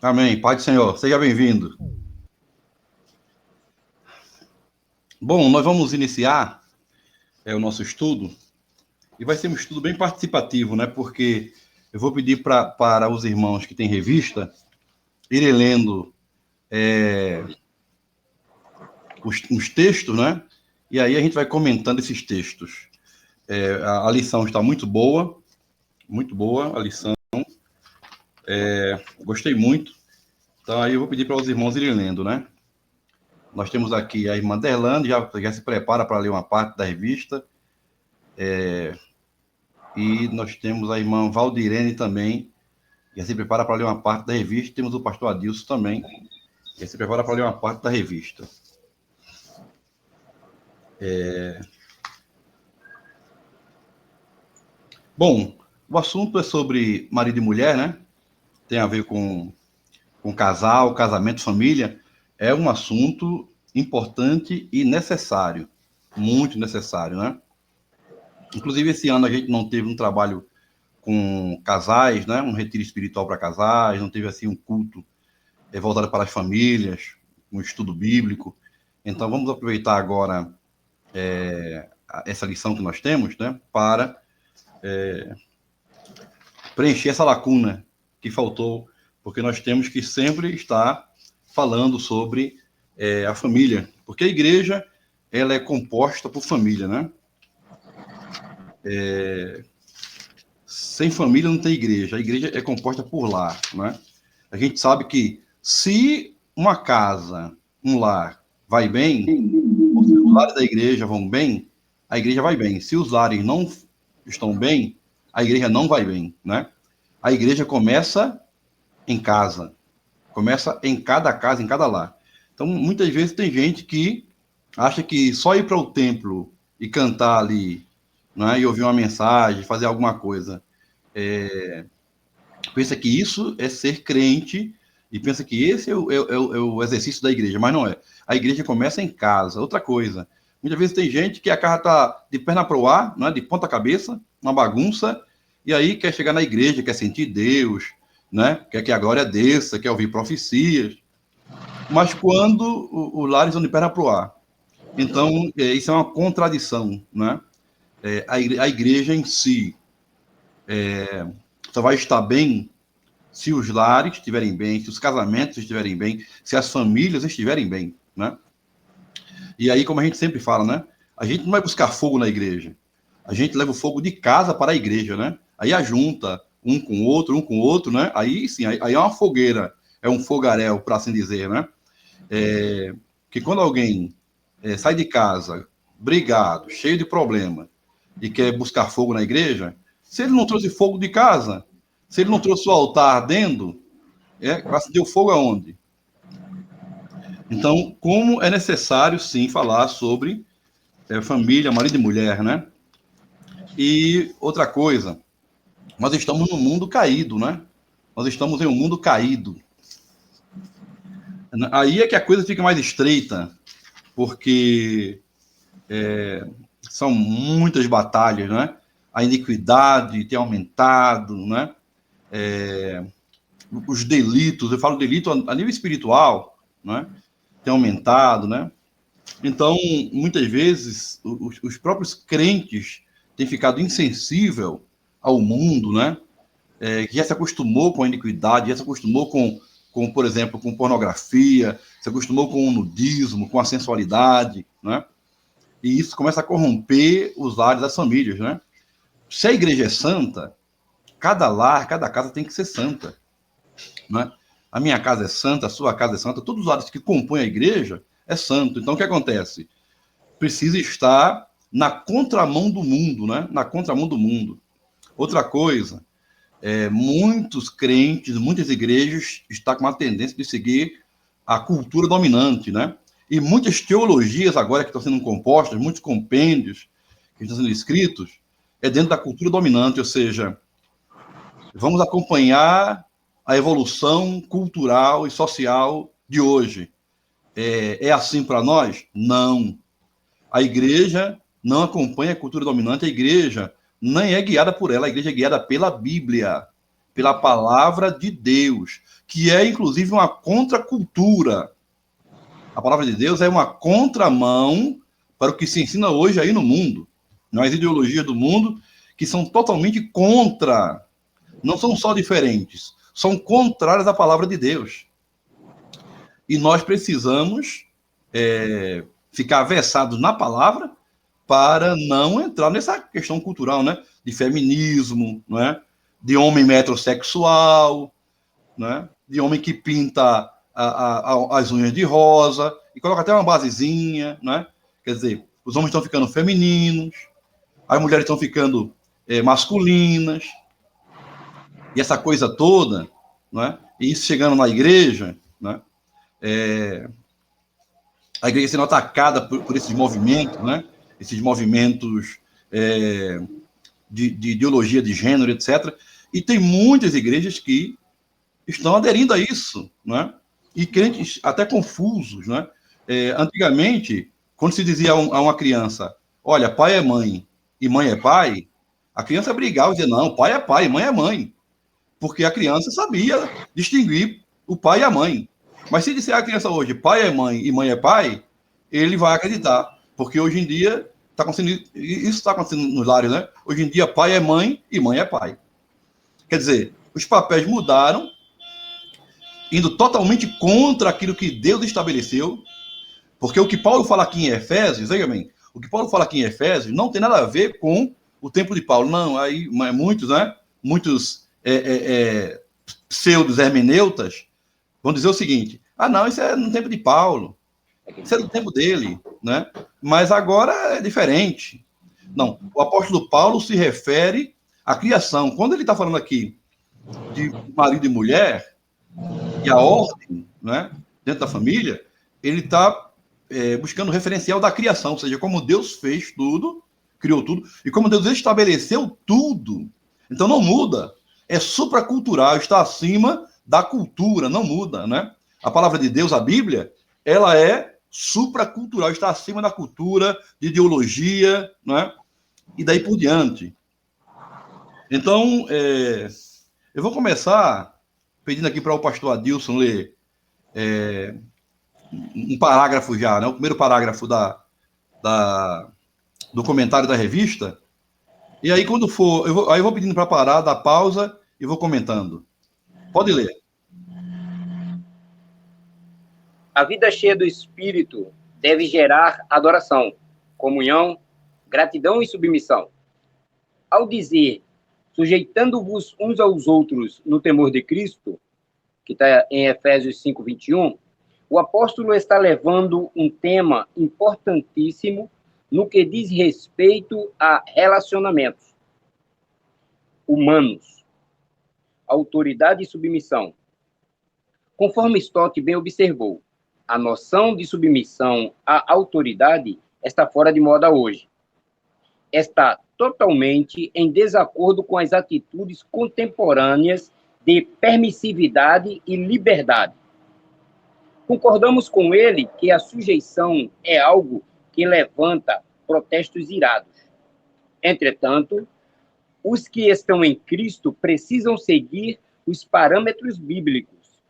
Amém. Pai do Senhor, seja bem-vindo. Bom, nós vamos iniciar o nosso estudo e vai ser um estudo bem participativo, né? Porque eu vou pedir para os irmãos que têm revista irem lendo os textos, né? E aí a gente vai comentando esses textos. A lição está muito boa a lição. Gostei muito. Então aí eu vou pedir para os irmãos irem lendo, né? Nós temos aqui a irmã Derlane, já se prepara para ler uma parte da revista. E nós temos a irmã Valdirene também, que já se prepara para ler uma parte da revista. Temos o pastor Adilson também, que já se prepara para ler uma parte da revista. Bom, o assunto é sobre marido e mulher, né? Tem a ver com casal, casamento, família. É um assunto importante e necessário, muito necessário, né? Inclusive, esse ano a gente não teve um trabalho com casais, né? Um retiro espiritual para casais, não teve assim um culto voltado para as famílias, um estudo bíblico. Então, vamos aproveitar agora essa lição que nós temos, né? Para preencher essa lacuna que faltou, porque nós temos que sempre estar falando sobre a família, porque a igreja ela é composta por família, né? Sem família não tem igreja. A igreja é composta por lar, né? A gente sabe que se uma casa, um lar, vai bem, ou se os lares da igreja vão bem, a igreja vai bem. Se os lares não estão bem, a igreja não vai bem, né? A igreja começa em casa, começa em cada casa, em cada lar. Então, muitas vezes tem gente que acha que só ir para o templo e cantar ali, né, e ouvir uma mensagem, fazer alguma coisa, pensa que isso é ser crente e pensa que esse é o exercício da igreja, mas não é. A igreja começa em casa. Outra coisa, muitas vezes tem gente que a casa está de perna para o ar, né, de ponta cabeça, uma bagunça, e aí quer chegar na igreja, quer sentir Deus, né, quer que a glória desça, quer ouvir profecias, mas quando o lar estão de perna para o ar. Então, isso é uma contradição, né? A igreja em si só vai estar bem se os lares estiverem bem, se os casamentos estiverem bem, se as famílias estiverem bem, né? E aí, como a gente sempre fala, né? A gente não vai buscar fogo na igreja. A gente leva o fogo de casa para a igreja, né? Aí ajunta um com o outro, né? Aí sim, aí é uma fogueira, é um fogaréu, para assim dizer, né? Que quando alguém sai de casa brigado, cheio de problema, e quer buscar fogo na igreja, se ele não trouxe fogo de casa, se ele não trouxe o altar ardendo, vai acender o fogo aonde? Então, como é necessário, sim, falar sobre família, marido e mulher, né? E outra coisa, nós estamos num mundo caído, né? Nós estamos em um mundo caído. Aí é que a coisa fica mais estreita, porque são muitas batalhas, né? A iniquidade tem aumentado, né? Os delitos, eu falo delito a nível espiritual, né? Tem aumentado, né? Então, muitas vezes, os próprios crentes têm ficado insensível ao mundo, né? Que já se acostumou com a iniquidade, já se acostumou por exemplo, com pornografia, se acostumou com o nudismo, com a sensualidade, né? E isso começa a corromper os lares das famílias, né? Se a igreja é santa, cada lar, cada casa tem que ser santa, né? A minha casa é santa, a sua casa é santa, todos os lares que compõem a igreja é santo. Então, o que acontece? Precisa estar na contramão do mundo, né? Na contramão do mundo. Outra coisa, muitos crentes, muitas igrejas estão com uma tendência de seguir a cultura dominante, né? E muitas teologias agora que estão sendo compostas, muitos compêndios que estão sendo escritos, é dentro da cultura dominante, ou seja, vamos acompanhar a evolução cultural e social de hoje. É assim para nós? Não. A igreja não acompanha a cultura dominante, a igreja nem é guiada por ela, a igreja é guiada pela Bíblia, pela palavra de Deus, que é, inclusive, uma contracultura. A palavra de Deus é uma contramão para o que se ensina hoje aí no mundo. As ideologias do mundo que são totalmente contra, não são só diferentes, são contrárias à palavra de Deus. E nós precisamos ficar versados na palavra para não entrar nessa questão cultural, né? De feminismo, né? De homem metrosexual, né? De homem que pinta as unhas de rosa e coloca até uma basezinha, né? Quer dizer, os homens estão ficando femininos, as mulheres estão ficando masculinas, e essa coisa toda, né? E isso chegando na igreja, né? A igreja sendo atacada por esses movimentos, né? Esses movimentos de ideologia de gênero, etc. E tem muitas igrejas que estão aderindo a isso, né? E crentes até confusos, né? Antigamente, quando se dizia a uma criança, olha, pai é mãe e mãe é pai, a criança brigava e dizia, não, pai é pai, mãe é mãe. Porque a criança sabia distinguir o pai e a mãe. Mas se disser a criança hoje, pai é mãe e mãe é pai, ele vai acreditar. Porque hoje em dia, isso está acontecendo nos lares, né? Hoje em dia, pai é mãe e mãe é pai. Quer dizer, os papéis mudaram, indo totalmente contra aquilo que Deus estabeleceu, porque o que Paulo fala aqui em Efésios, veja bem, o que Paulo fala aqui em Efésios não tem nada a ver com o tempo de Paulo, não, aí muitos, né, muitos pseudos hermeneutas vão dizer o seguinte, não, isso é no tempo de Paulo, isso é no tempo dele, né, mas agora é diferente. Não, o apóstolo Paulo se refere à criação, quando ele está falando aqui de marido e mulher, e a ordem, né, dentro da família, ele está buscando o referencial da criação, ou seja, como Deus fez tudo, criou tudo, e como Deus estabeleceu tudo. Então não muda, é supracultural, está acima da cultura, não muda, né? A palavra de Deus, a Bíblia, ela é supracultural, está acima da cultura, de ideologia, né? E daí por diante. Então, eu vou começar pedindo aqui para o pastor Adilson ler um parágrafo já, né? O primeiro parágrafo do comentário da revista. E aí, quando for, eu vou pedindo para parar, dar pausa e vou comentando. Pode ler. A vida cheia do Espírito deve gerar adoração, comunhão, gratidão e submissão. Ao dizer, sujeitando-vos uns aos outros no temor de Cristo, que está em Efésios 5:21, o apóstolo está levando um tema importantíssimo no que diz respeito a relacionamentos humanos, autoridade e submissão. Conforme Stott bem observou, a noção de submissão à autoridade está fora de moda hoje. Está totalmente em desacordo com as atitudes contemporâneas de permissividade e liberdade. Concordamos com ele que a sujeição é algo que levanta protestos irados. Entretanto, os que estão em Cristo precisam seguir os parâmetros bíblicos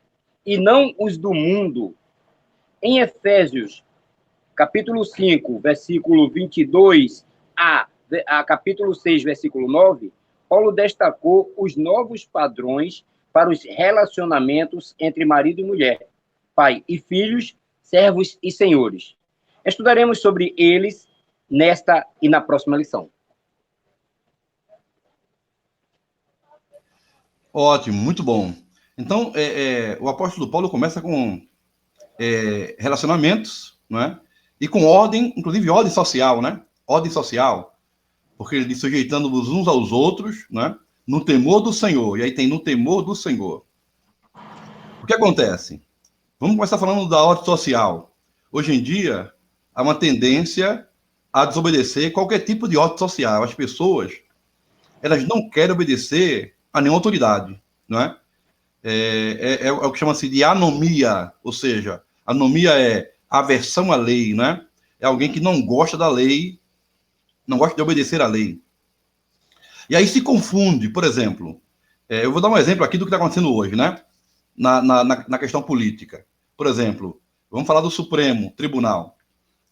e não os do mundo. Em Efésios, capítulo 5, versículo 22 a capítulo 6, versículo 9, Paulo destacou os novos padrões para os relacionamentos entre marido e mulher, pai e filhos, servos e senhores. Estudaremos sobre eles nesta e na próxima lição. Ótimo, muito bom. Então, o apóstolo Paulo começa com relacionamentos, né? E com ordem, inclusive ordem social, né? Ordem social, porque ele diz sujeitando-vos uns aos outros, né? No temor do Senhor. E aí tem no temor do Senhor. O que acontece? Vamos começar falando da ordem social. Hoje em dia, há uma tendência a desobedecer qualquer tipo de ordem social. As pessoas, elas não querem obedecer a nenhuma autoridade, não é? É o que chama-se de anomia, ou seja, anomia é aversão à lei, né? É alguém que não gosta da lei, não gosta de obedecer à lei. E aí se confunde, por exemplo, Eu vou dar um exemplo aqui do que está acontecendo hoje, né? Na questão política. Por exemplo, vamos falar do Supremo Tribunal.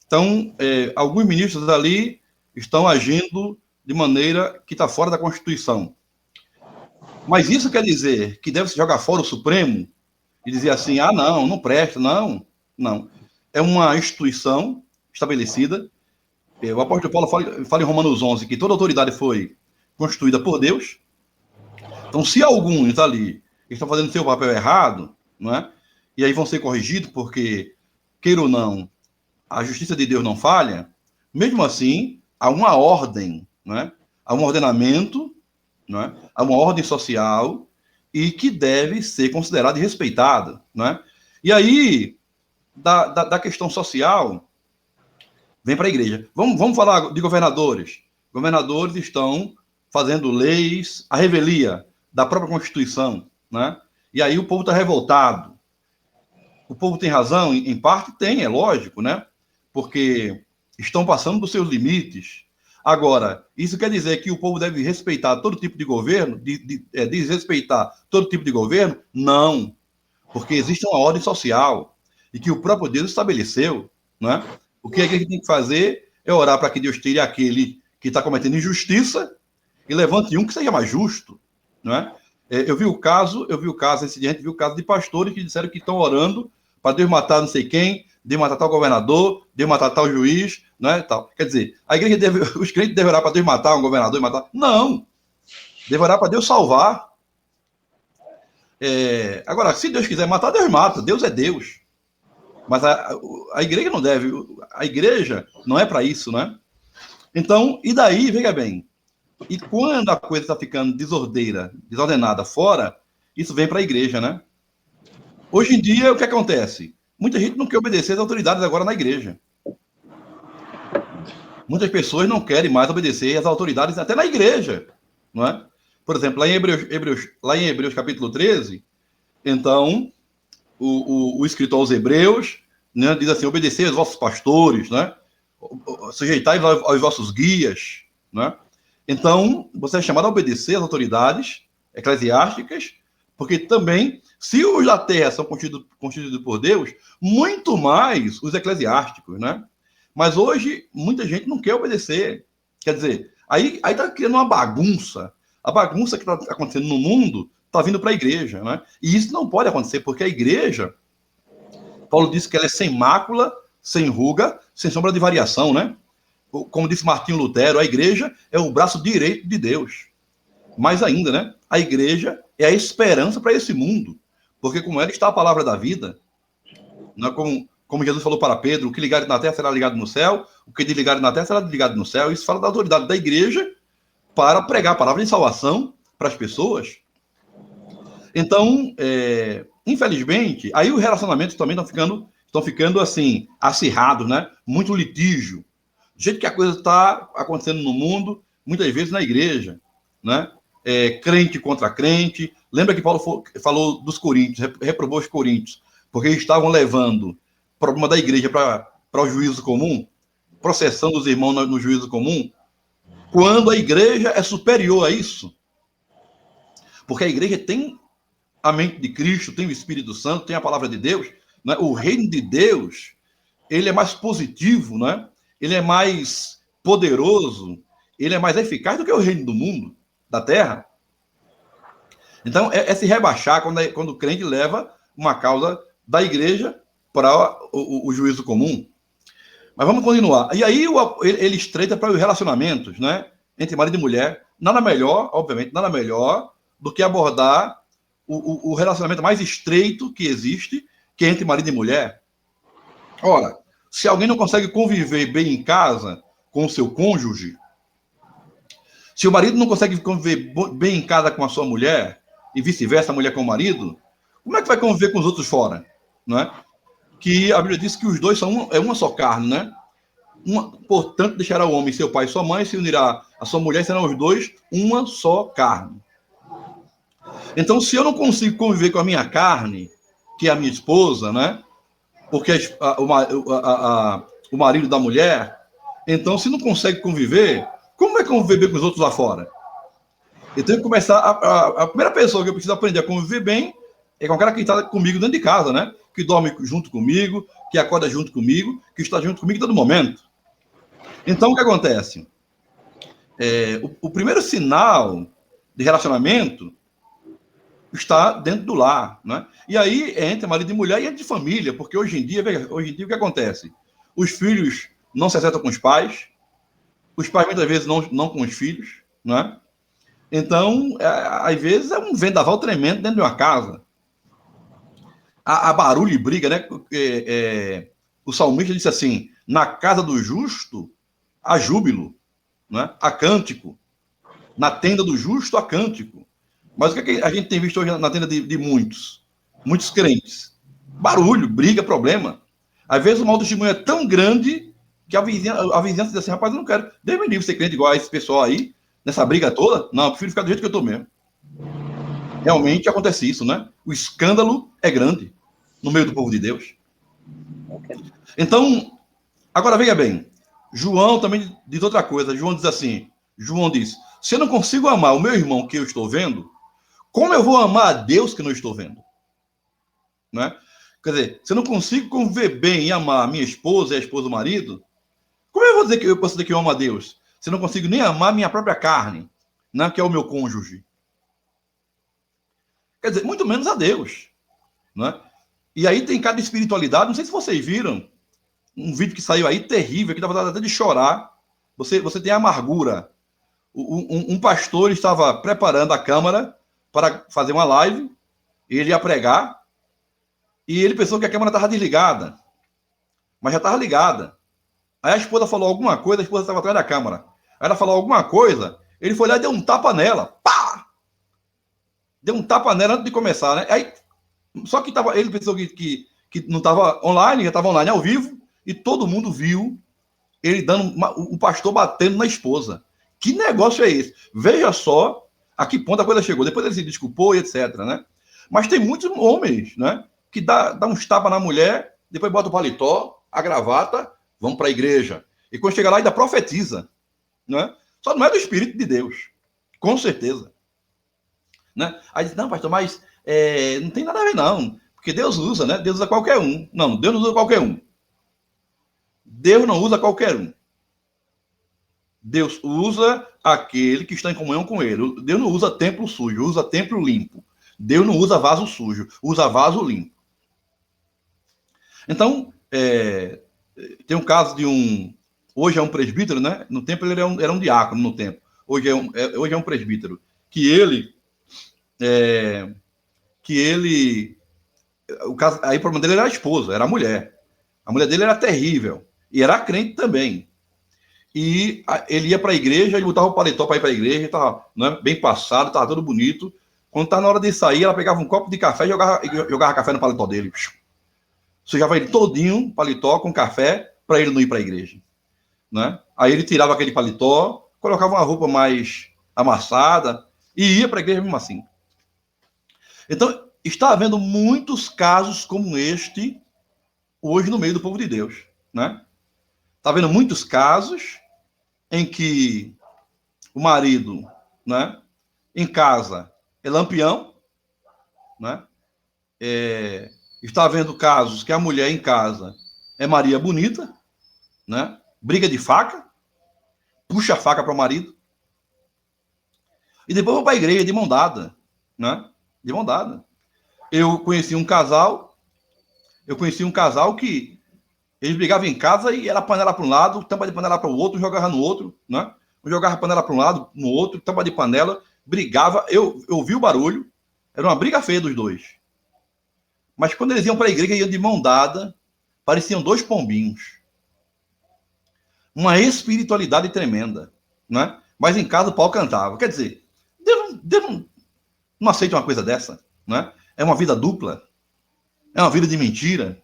Então, alguns ministros ali estão agindo de maneira que está fora da Constituição. Mas isso quer dizer que deve se jogar fora o Supremo e dizer assim, não, não presta, não. Não. É uma instituição estabelecida. O apóstolo Paulo fala em Romanos 11 que toda autoridade foi constituída por Deus. Então, se alguns ali estão fazendo seu papel errado, não é? E aí vão ser corrigidos porque, queira ou não, a justiça de Deus não falha, mesmo assim, há uma ordem, não é? Há um ordenamento, não é? Há uma ordem social e que deve ser considerada e respeitada, não é? E aí, da questão social, vem para a igreja. Vamos falar de governadores. Governadores estão fazendo leis à revelia da própria Constituição, né? E aí o povo está revoltado. O povo tem razão? Em parte tem, é lógico, né? Porque estão passando dos seus limites. Agora, isso quer dizer que o povo deve respeitar todo tipo de governo? Desrespeitar todo tipo de governo? Não. Porque existe uma ordem social e que o próprio Deus estabeleceu, né? O que a igreja tem que fazer é orar para que Deus tire aquele que está cometendo injustiça e levante um que seja mais justo, não é? Eu vi o caso, esse dia a gente viu o caso de pastores que disseram que estão orando para Deus matar não sei quem, Deus matar tal governador, Deus matar tal juiz, não é? Tal. Quer dizer, os crentes devem orar para Deus matar um governador e matar. Não! Devem orar para Deus salvar. Agora, se Deus quiser matar, Deus mata. Deus é Deus. Mas a igreja não deve. A igreja não é para isso, né? Então, e daí, veja bem, e quando a coisa está ficando desordenada fora, isso vem para a igreja, né? Hoje em dia, o que acontece? Muita gente não quer obedecer às autoridades agora na igreja. Muitas pessoas não querem mais obedecer às autoridades até na igreja, não é? Por exemplo, lá em Hebreus capítulo 13, então, o escritor aos Hebreus, né, diz assim, obedecer aos vossos pastores, né? Sujeitai aos vossos guias, né? Então, você é chamado a obedecer às autoridades eclesiásticas, porque também, se os da terra são constituídos por Deus, muito mais os eclesiásticos, né? Mas hoje, muita gente não quer obedecer. Quer dizer, aí está criando uma bagunça. A bagunça que está acontecendo no mundo está vindo para a igreja, né? E isso não pode acontecer, porque a igreja, Paulo disse que ela é sem mácula, sem ruga, sem sombra de variação, né? Como disse Martinho Lutero, a igreja é o braço direito de Deus. Mais ainda, né? A igreja é a esperança para esse mundo. Porque como ela está a palavra da vida, né? Como Jesus falou para Pedro, o que ligado na terra será ligado no céu, o que desligado na terra será desligado no céu. Isso fala da autoridade da igreja para pregar a palavra de salvação para as pessoas. Então, infelizmente, aí os relacionamentos também estão ficando assim, acirrados, né? Muito litígio. Do jeito que a coisa está acontecendo no mundo, muitas vezes na igreja, né? Crente contra crente. Lembra que Paulo falou dos coríntios, reprovou os coríntios, porque eles estavam levando o problema da igreja para o juízo comum, processando os irmãos no juízo comum, quando a igreja é superior a isso. Porque a igreja tem a mente de Cristo, tem o Espírito Santo, tem a palavra de Deus, né? O reino de Deus, ele é mais positivo, né? Ele é mais poderoso, ele é mais eficaz do que o reino do mundo, da terra. Então, é se rebaixar quando o crente leva uma causa da igreja para o juízo comum. Mas vamos continuar. E aí ele estreita para os relacionamentos, né? Entre marido e mulher. Nada melhor, obviamente, nada melhor do que abordar o relacionamento mais estreito que existe, que é entre marido e mulher. Ora, se alguém não consegue conviver bem em casa com o seu cônjuge, se o marido não consegue conviver bem em casa com a sua mulher, e vice-versa, a mulher com o marido, como é que vai conviver com os outros fora? Não é? Que a Bíblia diz que os dois são uma só carne, né? Portanto, deixará o homem seu pai e sua mãe, se unirá a sua mulher, serão os dois uma só carne. Então, se eu não consigo conviver com a minha carne, que é a minha esposa, né? Porque o marido da mulher, então, se não consegue conviver, como vai conviver com os outros lá fora? Eu tenho que começar. A primeira pessoa que eu preciso aprender a conviver bem é com o cara que está comigo dentro de casa, né? Que dorme junto comigo, que acorda junto comigo, que está junto comigo em todo momento. Então, o que acontece? O primeiro sinal de relacionamento está dentro do lar, né? E aí é entre marido e mulher e entre família, porque hoje em dia o que acontece? Os filhos não se acertam com os pais muitas vezes não com os filhos, né? Então, às vezes é um vendaval tremendo dentro de uma casa. A barulho e briga, né? O salmista disse assim: na casa do justo há júbilo, né? Há cântico. Na tenda do justo há cântico. Mas o que, é que a gente tem visto hoje na tenda de muitos crentes? Barulho, briga, problema. Às vezes o mau testemunho é tão grande que a vizinhança diz assim: rapaz, eu não quero, Deus me livre ser crente igual a esse pessoal aí, nessa briga toda. Não, eu prefiro ficar do jeito que eu estou mesmo. Realmente acontece isso, né? O escândalo é grande no meio do povo de Deus. Então, agora veja bem, João também diz outra coisa. João diz assim: João diz, se eu não consigo amar o meu irmão que eu estou vendo, como eu vou amar a Deus que não estou vendo? Né? Quer dizer, se eu não consigo conviver bem e amar a minha esposa e a esposa do marido, como eu vou dizer que eu posso dizer que eu amo a Deus? Se eu não consigo nem amar a minha própria carne, né, que é o meu cônjuge. Quer dizer, muito menos a Deus. Né? E aí tem cada espiritualidade, não sei se vocês viram, um vídeo que saiu aí terrível, que dava até de chorar. Você tem amargura. Um pastor estava preparando a câmara para fazer uma live, ele ia pregar, e ele pensou que a câmera estava desligada, mas já estava ligada. Aí a esposa falou alguma coisa, a esposa estava atrás da câmera. Aí ela falou alguma coisa, ele foi lá e deu um tapa nela. Pá! Deu um tapa nela antes de começar, né? Aí, só que ele pensou que não estava online, já estava online ao vivo, e todo mundo viu ele dando o pastor batendo na esposa. Que negócio é esse? Veja só a que ponto a coisa chegou. Depois ele se desculpou e etc, né? Mas tem muitos homens, né? Que dá uns tapas na mulher, depois bota o paletó, a gravata, vamos para a igreja. E quando chega lá ainda profetiza, né? Só não é do Espírito de Deus, com certeza. Né? Aí diz, não, pastor, mas não tem nada a ver não, porque Deus usa, né? Deus usa qualquer um. Não, Deus não usa qualquer um. Deus não usa qualquer um. Deus usa aquele que está em comunhão com ele. Deus não usa templo sujo, usa templo limpo. Deus não usa vaso sujo, usa vaso limpo. Então, tem um caso de hoje é um presbítero, né? No tempo ele era um diácono no tempo. Hoje é um presbítero. Que o caso, aí o problema dele era a esposa, era a mulher. A mulher dele era terrível. E era crente também. E ele ia para a igreja, ele botava o paletó para ir para a igreja, estava, né, bem passado, estava todo bonito. Quando estava na hora de sair, ela pegava um copo de café e jogava café no paletó dele. Sujava ele todinho, paletó com café, para ele não ir para a igreja. Né? Aí ele tirava aquele paletó, colocava uma roupa mais amassada e ia para a igreja mesmo assim. Então, está havendo muitos casos como este hoje no meio do povo de Deus. Né? Está havendo muitos casos em que o marido, né, em casa é lampião, né? Está havendo casos que a mulher em casa é Maria Bonita, né? Briga de faca, puxa a faca para o marido e depois vou para a igreja de mão dada, né? De mão dada. Eu conheci um casal que eles brigavam em casa e era panela para um lado, tampa de panela para o outro, jogava no outro, né? Jogava panela para um lado, no outro, tampa de panela, brigava. Eu ouvi o barulho, era uma briga feia dos dois. Mas quando eles iam para a igreja, iam de mão dada, pareciam dois pombinhos. Uma espiritualidade tremenda, né? Mas em casa o pau cantava. Quer dizer, Deus não aceita uma coisa dessa, né? É uma vida dupla, é uma vida de mentira.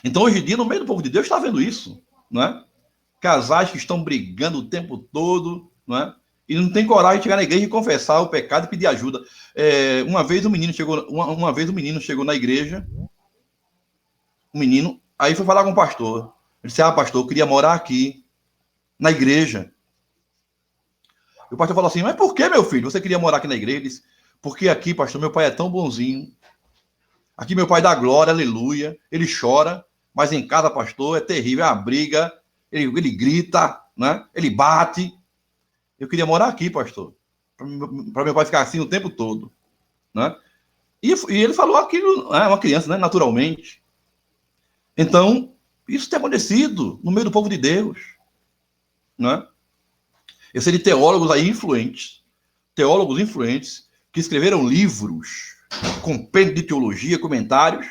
Então, hoje em dia, no meio do povo de Deus, está vendo isso, né? Casais que estão brigando o tempo todo, né? E não tem coragem de chegar na igreja e confessar o pecado e pedir ajuda. Uma vez o menino chegou na igreja, aí foi falar com o pastor. Ele disse, pastor, eu queria morar aqui, na igreja. E o pastor falou assim, mas por que, meu filho, você queria morar aqui na igreja? Ele disse, porque aqui, pastor, meu pai é tão bonzinho. Aqui meu pai dá glória, aleluia. Ele chora, mas em casa, pastor, é terrível, é uma briga. Ele grita, né? Ele bate. Eu queria morar aqui, pastor, para meu pai ficar assim o tempo todo, né? E ele falou aquilo, uma criança, né? Naturalmente. Então, isso tem acontecido no meio do povo de Deus, né? Eu sei de teólogos aí influentes, que escreveram livros, compêndio de teologia, comentários,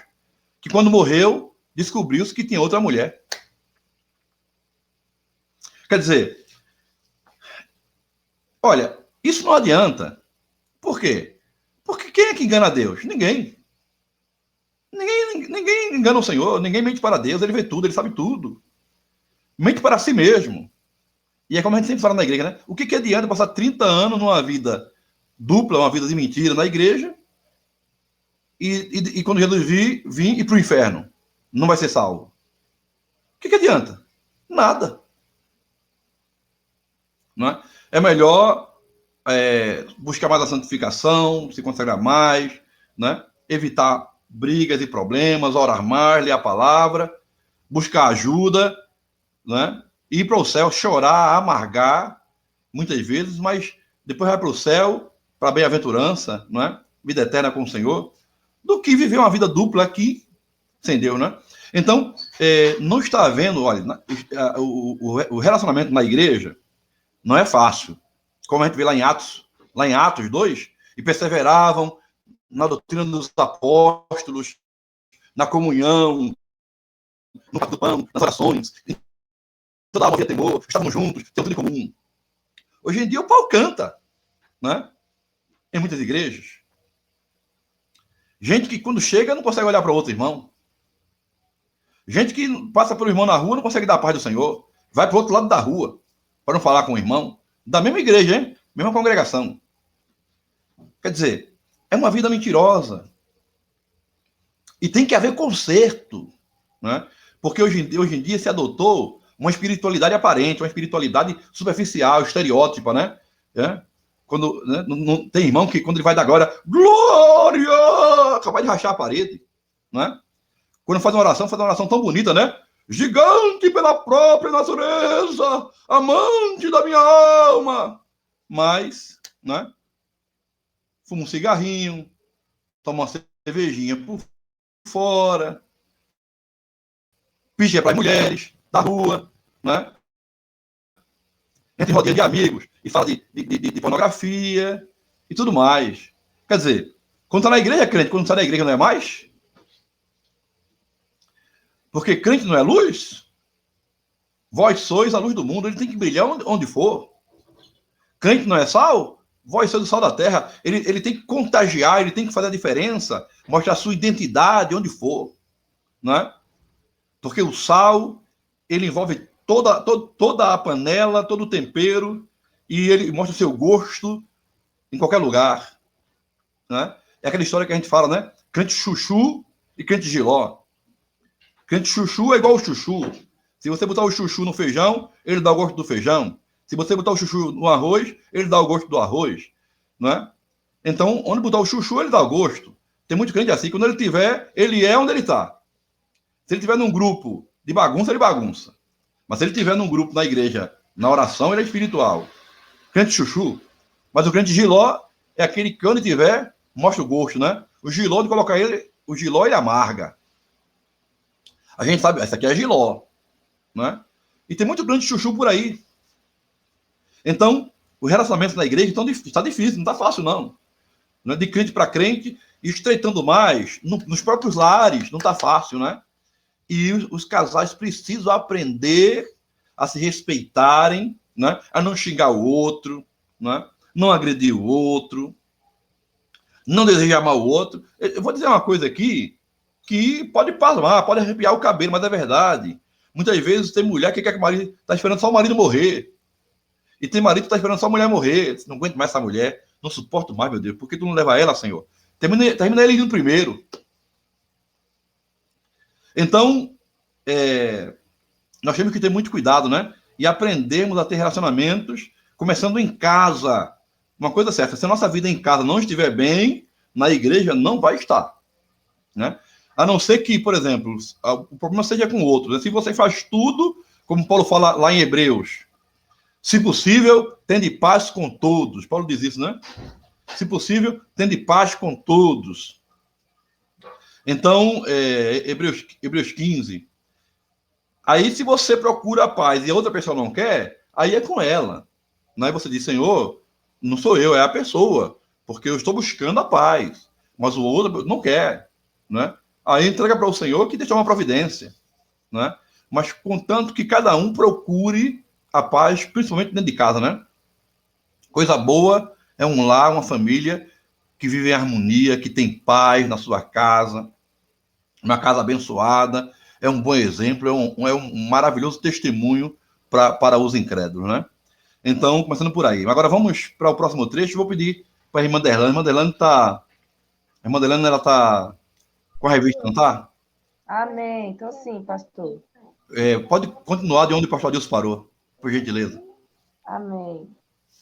que quando morreu, descobriu-se que tinha outra mulher. Quer dizer, olha, isso não adianta. Por quê? Porque quem é que engana Deus? Ninguém. Ninguém engana o Senhor, ninguém mente para Deus, ele vê tudo, ele sabe tudo. Mente para si mesmo. E é como a gente sempre fala na igreja, né? O que adianta passar 30 anos numa vida dupla, uma vida de mentira na igreja, e quando Jesus vir e para o inferno, não vai ser salvo? O que adianta? Nada. Não é? É melhor buscar mais a santificação, se consagrar mais, né? Evitar brigas e problemas, orar mais, ler a palavra, buscar ajuda, né? Ir para o céu, chorar, amargar, muitas vezes, mas depois vai para o céu, para a bem-aventurança, não é? Vida eterna com o Senhor, do que viver uma vida dupla aqui, sem Deus, né? Então, não está havendo, olha, o relacionamento na igreja não é fácil. Como a gente vê lá em Atos 2, e perseveravam na doutrina dos apóstolos, na comunhão, no parto do pão, nas orações, toda a havia temor, estavam juntos, tinham tudo em comum. Hoje em dia o pau canta, né? Em muitas igrejas. Gente que quando chega não consegue olhar para outro irmão. Gente que passa pelo irmão na rua não consegue dar a paz do Senhor. Vai para o outro lado da rua para não falar com o irmão. Da mesma igreja, hein? Mesma congregação. Quer dizer, é uma vida mentirosa. E tem que haver conserto, né? Porque hoje em dia se adotou uma espiritualidade aparente, uma espiritualidade superficial, estereótipa, né? Quando, né? Não, tem irmão que quando ele vai dar glória, capaz de rachar a parede, né? Quando faz uma oração tão bonita, né? Gigante pela própria natureza, amante da minha alma. Mas, né? Fuma um cigarrinho, toma uma cervejinha por fora, picha para as mulheres da rua, né? Entre rodinha de amigos e fala de pornografia e tudo mais. Quer dizer, quando está na igreja é crente, quando sai da igreja não é mais? Porque crente não é luz? Vós sois a luz do mundo, ele tem que brilhar onde for. Crente não é sal? Vós sois o sal da terra. Ele tem que contagiar, ele tem que fazer a diferença, mostrar a sua identidade onde for. Né? Porque o sal, ele envolve toda a panela, todo o tempero, e ele mostra o seu gosto em qualquer lugar. Né? É aquela história que a gente fala, né? Crente chuchu e crente giló. Crente chuchu é igual o chuchu. Se você botar o chuchu no feijão, ele dá o gosto do feijão. Se você botar o chuchu no arroz, ele dá o gosto do arroz. Né? Então, onde botar o chuchu, ele dá o gosto. Tem muito crente assim. Quando ele tiver, ele é onde ele está. Se ele tiver num grupo de bagunça, ele bagunça. Mas se ele tiver num grupo na igreja, na oração, ele é espiritual. Crente chuchu. Mas o crente giló é aquele que onde tiver, mostra o gosto, né? O giló, de colocar ele, o giló, ele amarga. A gente sabe, essa aqui é giló, né? E tem muito crente chuchu por aí. Então, o relacionamento na igreja está difícil, não está fácil, não. De crente para crente, estreitando mais, nos próprios lares, não está fácil, né? E os casais precisam aprender a se respeitarem, né? A não xingar o outro, né? Não agredir o outro, não desejar mal o outro. Eu vou dizer uma coisa aqui que pode pasmar, pode arrepiar o cabelo, mas é verdade. Muitas vezes tem mulher que quer que o marido está esperando só o marido morrer. E tem marido que está esperando só a mulher morrer. Não aguento mais essa mulher, não suporto mais, meu Deus. Por que tu não leva ela, Senhor? Termina ele indo primeiro. Então, nós temos que ter muito cuidado, né? E aprendermos a ter relacionamentos Começando em casa. Uma coisa certa, se a nossa vida em casa não estiver bem, na igreja não vai estar, né? A não ser que, por exemplo, o problema seja com outros. Né? Se você faz tudo, como Paulo fala lá em Hebreus, se possível, tende paz com todos. Paulo diz isso, né? Se possível, tende paz com todos. Então, Hebreus 15. Aí, se você procura a paz e a outra pessoa não quer, aí é com ela. Aí você diz, Senhor, não sou eu, é a pessoa, porque eu estou buscando a paz, mas o outro não quer, né? Aí entrega para o Senhor que deixa uma providência, né? Mas contanto que cada um procure a paz, principalmente dentro de casa, né? Coisa boa é um lar, uma família que vive em harmonia, que tem paz na sua casa, uma casa abençoada, é um bom exemplo, é um maravilhoso testemunho para os incrédulos, né? Então, começando por aí. Agora vamos para o próximo trecho. Vou pedir para a irmã Derlane. A irmã Derlane está. A irmã Derlane, ela está com a revista, não está? Amém. Então, sim, pastor. Pode continuar de onde o pastor Adilson parou, por gentileza. Amém.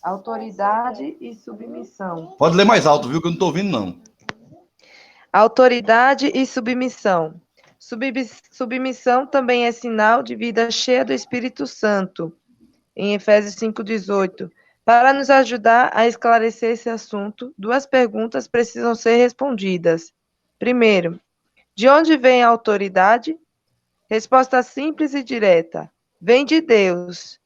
Autoridade e submissão. Pode ler mais alto, viu? Que eu não estou ouvindo, não. Autoridade e submissão. Submissão também é sinal de vida cheia do Espírito Santo, em Efésios 5,18. Para nos ajudar a esclarecer esse assunto, duas perguntas precisam ser respondidas. Primeiro, de onde vem a autoridade? Resposta simples e direta. Vem de Deus.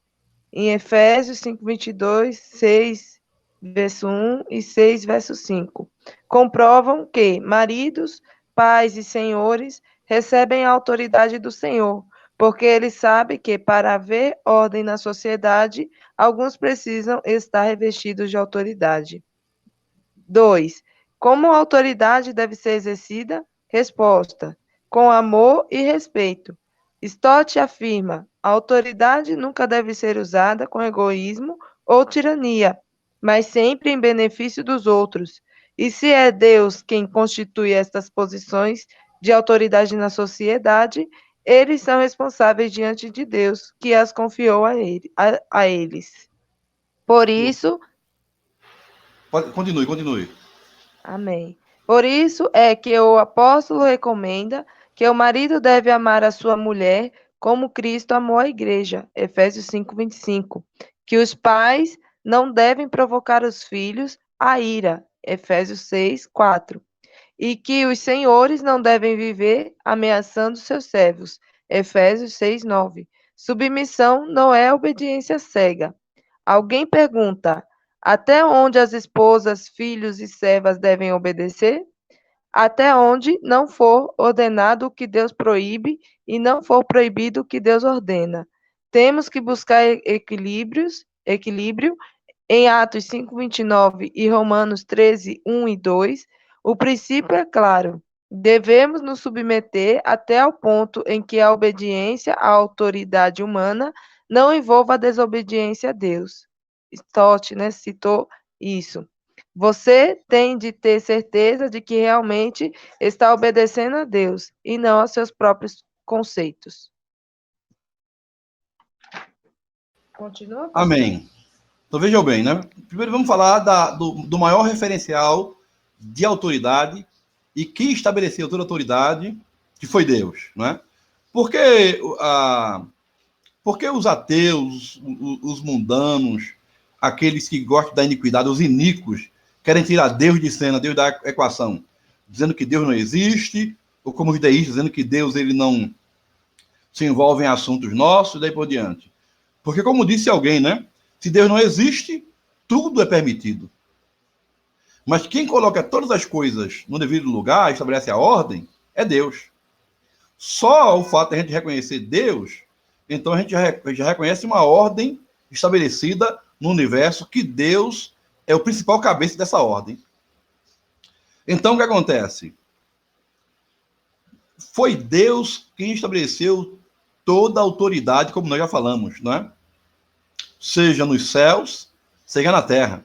Em Efésios 5:22, 6, verso 1 e 6, verso 5. Comprovam que maridos, pais e senhores recebem a autoridade do Senhor, porque ele sabe que, para haver ordem na sociedade, alguns precisam estar revestidos de autoridade. 2. Como a autoridade deve ser exercida? Resposta: com amor e respeito. Stott afirma: a autoridade nunca deve ser usada com egoísmo ou tirania, mas sempre em benefício dos outros. E se é Deus quem constitui estas posições de autoridade na sociedade, eles são responsáveis diante de Deus, que as confiou a eles. Por isso, Continue. amém. Por isso é que o apóstolo recomenda que o marido deve amar a sua mulher como Cristo amou a igreja, Efésios 5:25. Que os pais não devem provocar os filhos à ira, Efésios 6:4. E que os senhores não devem viver ameaçando seus servos, Efésios 6:9. Submissão não é obediência cega. Alguém pergunta: até onde as esposas, filhos e servas devem obedecer? Até onde não for ordenado o que Deus proíbe e não for proibido o que Deus ordena. Temos que buscar equilíbrio em Atos 5:29 e Romanos 13:1 e 2. O princípio é claro. Devemos nos submeter até ao ponto em que a obediência à autoridade humana não envolva a desobediência a Deus. Stott, né, citou isso. Você tem de ter certeza de que realmente está obedecendo a Deus e não aos seus próprios conceitos. Continua, pastor? Amém. Então vejam bem, né? Primeiro vamos falar do maior referencial de autoridade e quem estabeleceu toda a autoridade, que foi Deus, né? Porque os ateus, os mundanos, aqueles que gostam da iniquidade, os iníquos, querem tirar Deus de cena, Deus da equação, dizendo que Deus não existe, ou como os deístas, dizendo que Deus ele não se envolve em assuntos nossos, e daí por diante. Porque, como disse alguém, né? Se Deus não existe, tudo é permitido. Mas quem coloca todas as coisas no devido lugar, estabelece a ordem, é Deus. Só o fato de a gente reconhecer Deus, então a gente já reconhece uma ordem estabelecida no universo, que Deus é o principal cabeça dessa ordem. Então, o que acontece? Foi Deus quem estabeleceu toda a autoridade, como nós já falamos, não é? Seja nos céus, seja na terra.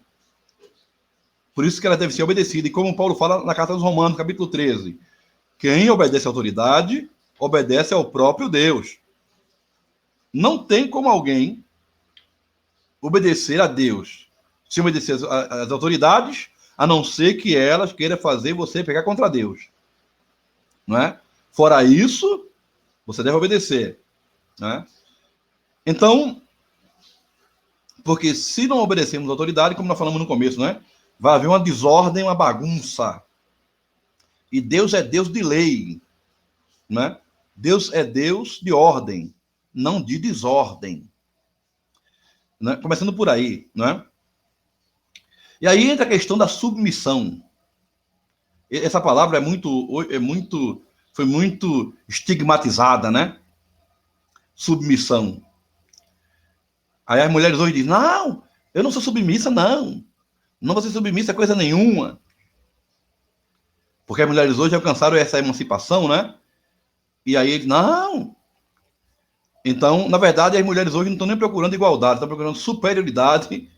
Por isso que ela deve ser obedecida. E como Paulo fala na carta dos Romanos, capítulo 13, quem obedece à autoridade, obedece ao próprio Deus. Não tem como alguém obedecer a Deus, sem obedecer às autoridades, a não ser que elas queiram fazer você pecar contra Deus. Não é? Fora isso, você deve obedecer. Não é? Então, porque se não obedecermos à autoridade, como nós falamos no começo, né, vai haver uma desordem, uma bagunça. E Deus é Deus de lei. Né? Deus é Deus de ordem, não de desordem. Né? Começando por aí. Né? E aí entra a questão da submissão. Essa palavra foi muito estigmatizada, né? Submissão. Aí as mulheres hoje dizem, não, eu não sou submissa, não. Não vou ser submissa coisa nenhuma. Porque as mulheres hoje alcançaram essa emancipação, né? E aí eles, não. Então, na verdade, as mulheres hoje não estão nem procurando igualdade, estão procurando superioridade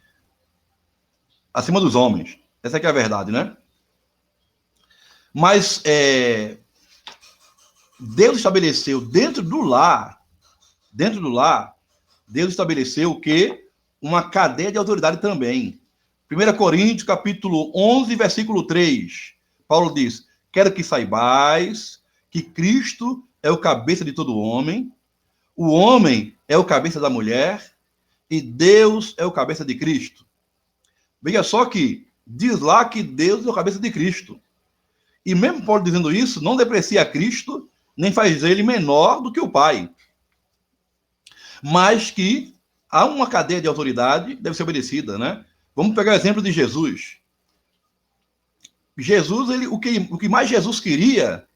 acima dos homens. Essa que é a verdade, né? Mas Deus estabeleceu dentro do lar, Deus estabeleceu o quê? Uma cadeia de autoridade também. 1 Coríntios, capítulo 11, versículo 3. Paulo diz, quero que saibais que Cristo é o cabeça de todo homem, o homem é o cabeça da mulher, e Deus é o cabeça de Cristo. Veja só que diz lá que Deus é o cabeça de Cristo. E mesmo Paulo dizendo isso, não deprecia Cristo, nem faz ele menor do que o Pai. Mas que há uma cadeia de autoridade, deve ser obedecida, né? Vamos pegar o exemplo de Jesus. Jesus, o que mais Jesus queria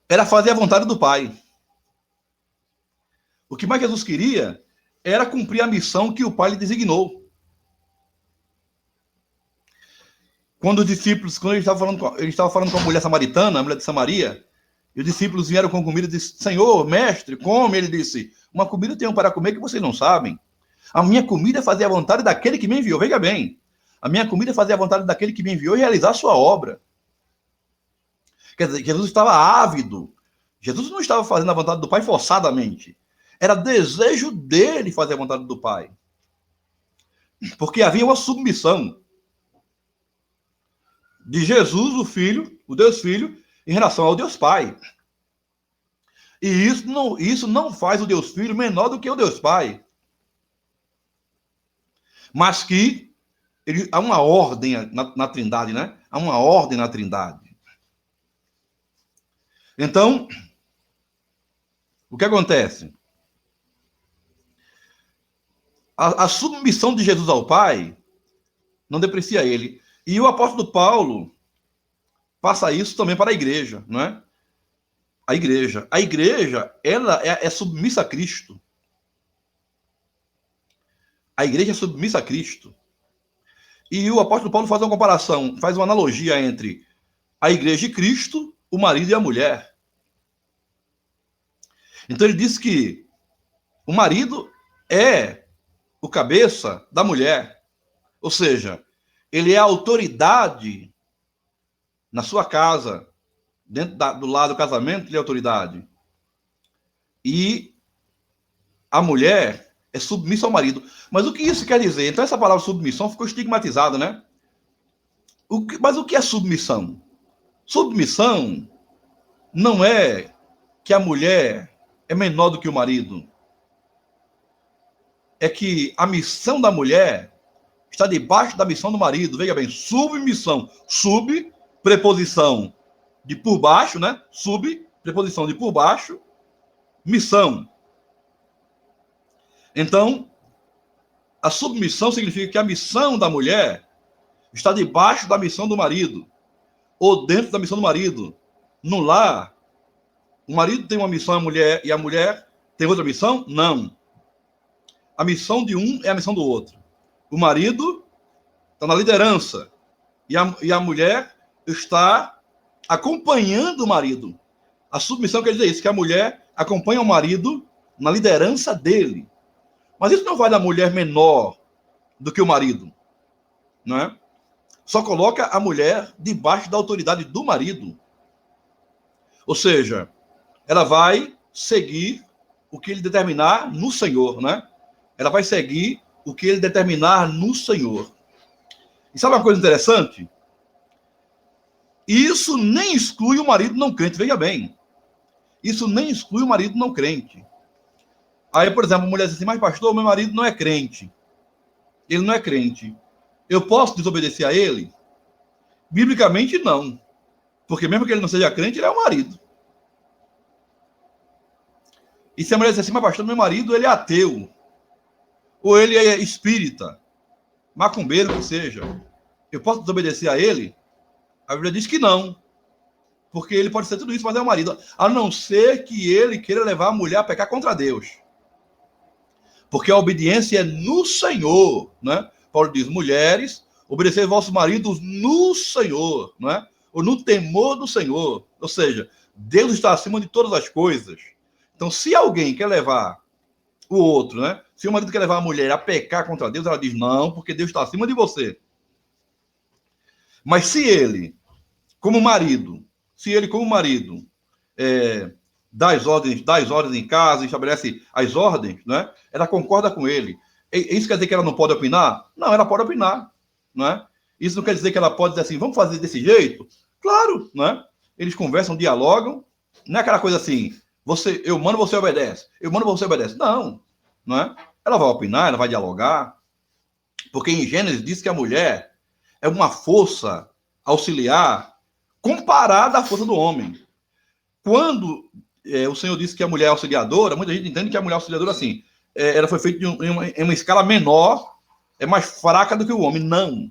era fazer a vontade do Pai. O que mais Jesus queria era cumprir a missão que o Pai lhe designou. Quando os discípulos, quando ele estava falando com a mulher samaritana, a mulher de Samaria, e os discípulos vieram com comida e disseram, Senhor, mestre, come. Ele disse, uma comida eu tenho para comer que vocês não sabem. A minha comida é fazer a vontade daquele que me enviou. Veja bem, a minha comida é fazer a vontade daquele que me enviou e realizar a sua obra. Quer dizer, Jesus estava ávido. Jesus não estava fazendo a vontade do Pai forçadamente. Era desejo dele fazer a vontade do Pai. Porque havia uma submissão de Jesus, o Filho, o Deus Filho, em relação ao Deus Pai. E isso não faz o Deus Filho menor do que o Deus Pai. Mas que há uma ordem na Trindade, né? Há uma ordem na Trindade. Então, o que acontece? A submissão de Jesus ao Pai não deprecia ele. E o apóstolo Paulo passa isso também para a igreja, não é? A igreja, ela é submissa a Cristo. A igreja é submissa a Cristo. E o apóstolo Paulo faz uma comparação, faz uma analogia entre a igreja e Cristo, o marido e a mulher. Então ele diz que o marido é o cabeça da mulher. Ou seja, ele é a autoridade na sua casa, dentro do lado do casamento, ele é autoridade. E a mulher é submissa ao marido. Mas o que isso quer dizer? Então essa palavra submissão ficou estigmatizada, né? Mas o que é submissão? Submissão não é que a mulher é menor do que o marido. É que a missão da mulher está debaixo da missão do marido. Veja bem, submissão. Sub, preposição de por baixo, né? Sub, preposição de por baixo, missão. Então, a submissão significa que a missão da mulher está debaixo da missão do marido, ou dentro da missão do marido. No lar, o marido tem uma missão, e a mulher tem outra missão? Não. A missão de um é a missão do outro. O marido está na liderança, e a mulher está acompanhando o marido. A submissão quer dizer isso, que a mulher acompanha o marido na liderança dele. Mas isso não vai da mulher menor do que o marido, não é? Só coloca a mulher debaixo da autoridade do marido. Ou seja, ela vai seguir o que ele determinar no Senhor, né? Ela vai seguir o que ele determinar no Senhor. E sabe uma coisa interessante? Isso nem exclui o marido não crente, veja bem. Isso nem exclui o marido não crente. Aí, por exemplo, a mulher diz assim, mas pastor, meu marido não é crente. Ele não é crente. Eu posso desobedecer a ele? Biblicamente, não. Porque mesmo que ele não seja crente, ele é o marido. E se a mulher diz assim, mas pastor, meu marido, ele é ateu. Ou ele é espírita. Macumbeiro que seja. Eu posso desobedecer a ele? A Bíblia diz que não. Porque ele pode ser tudo isso, mas é o marido. A não ser que ele queira levar a mulher a pecar contra Deus. Porque a obediência é no Senhor, né? Paulo diz, mulheres, obedecei vossos maridos no Senhor, né? Ou no temor do Senhor. Ou seja, Deus está acima de todas as coisas. Então, se alguém quer levar o outro, né? Se o marido quer levar a mulher a pecar contra Deus, ela diz, não, porque Deus está acima de você. Mas se ele, como marido, dá as ordens em casa, estabelece as ordens, né? Ela concorda com ele. Isso quer dizer que ela não pode opinar? Não, ela pode opinar, né? Isso não quer dizer que ela pode dizer assim, vamos fazer desse jeito? Claro, né? Eles conversam, dialogam, não é aquela coisa assim, eu mando, você obedece. Eu mando, você obedece. Não, não é? Ela vai opinar, ela vai dialogar, porque em Gênesis diz que a mulher é uma força auxiliar comparada à força do homem. Quando o Senhor disse que a mulher é auxiliadora, muita gente entende que a mulher auxiliadora, assim, ela foi feita em uma escala menor, é mais fraca do que o homem. Não.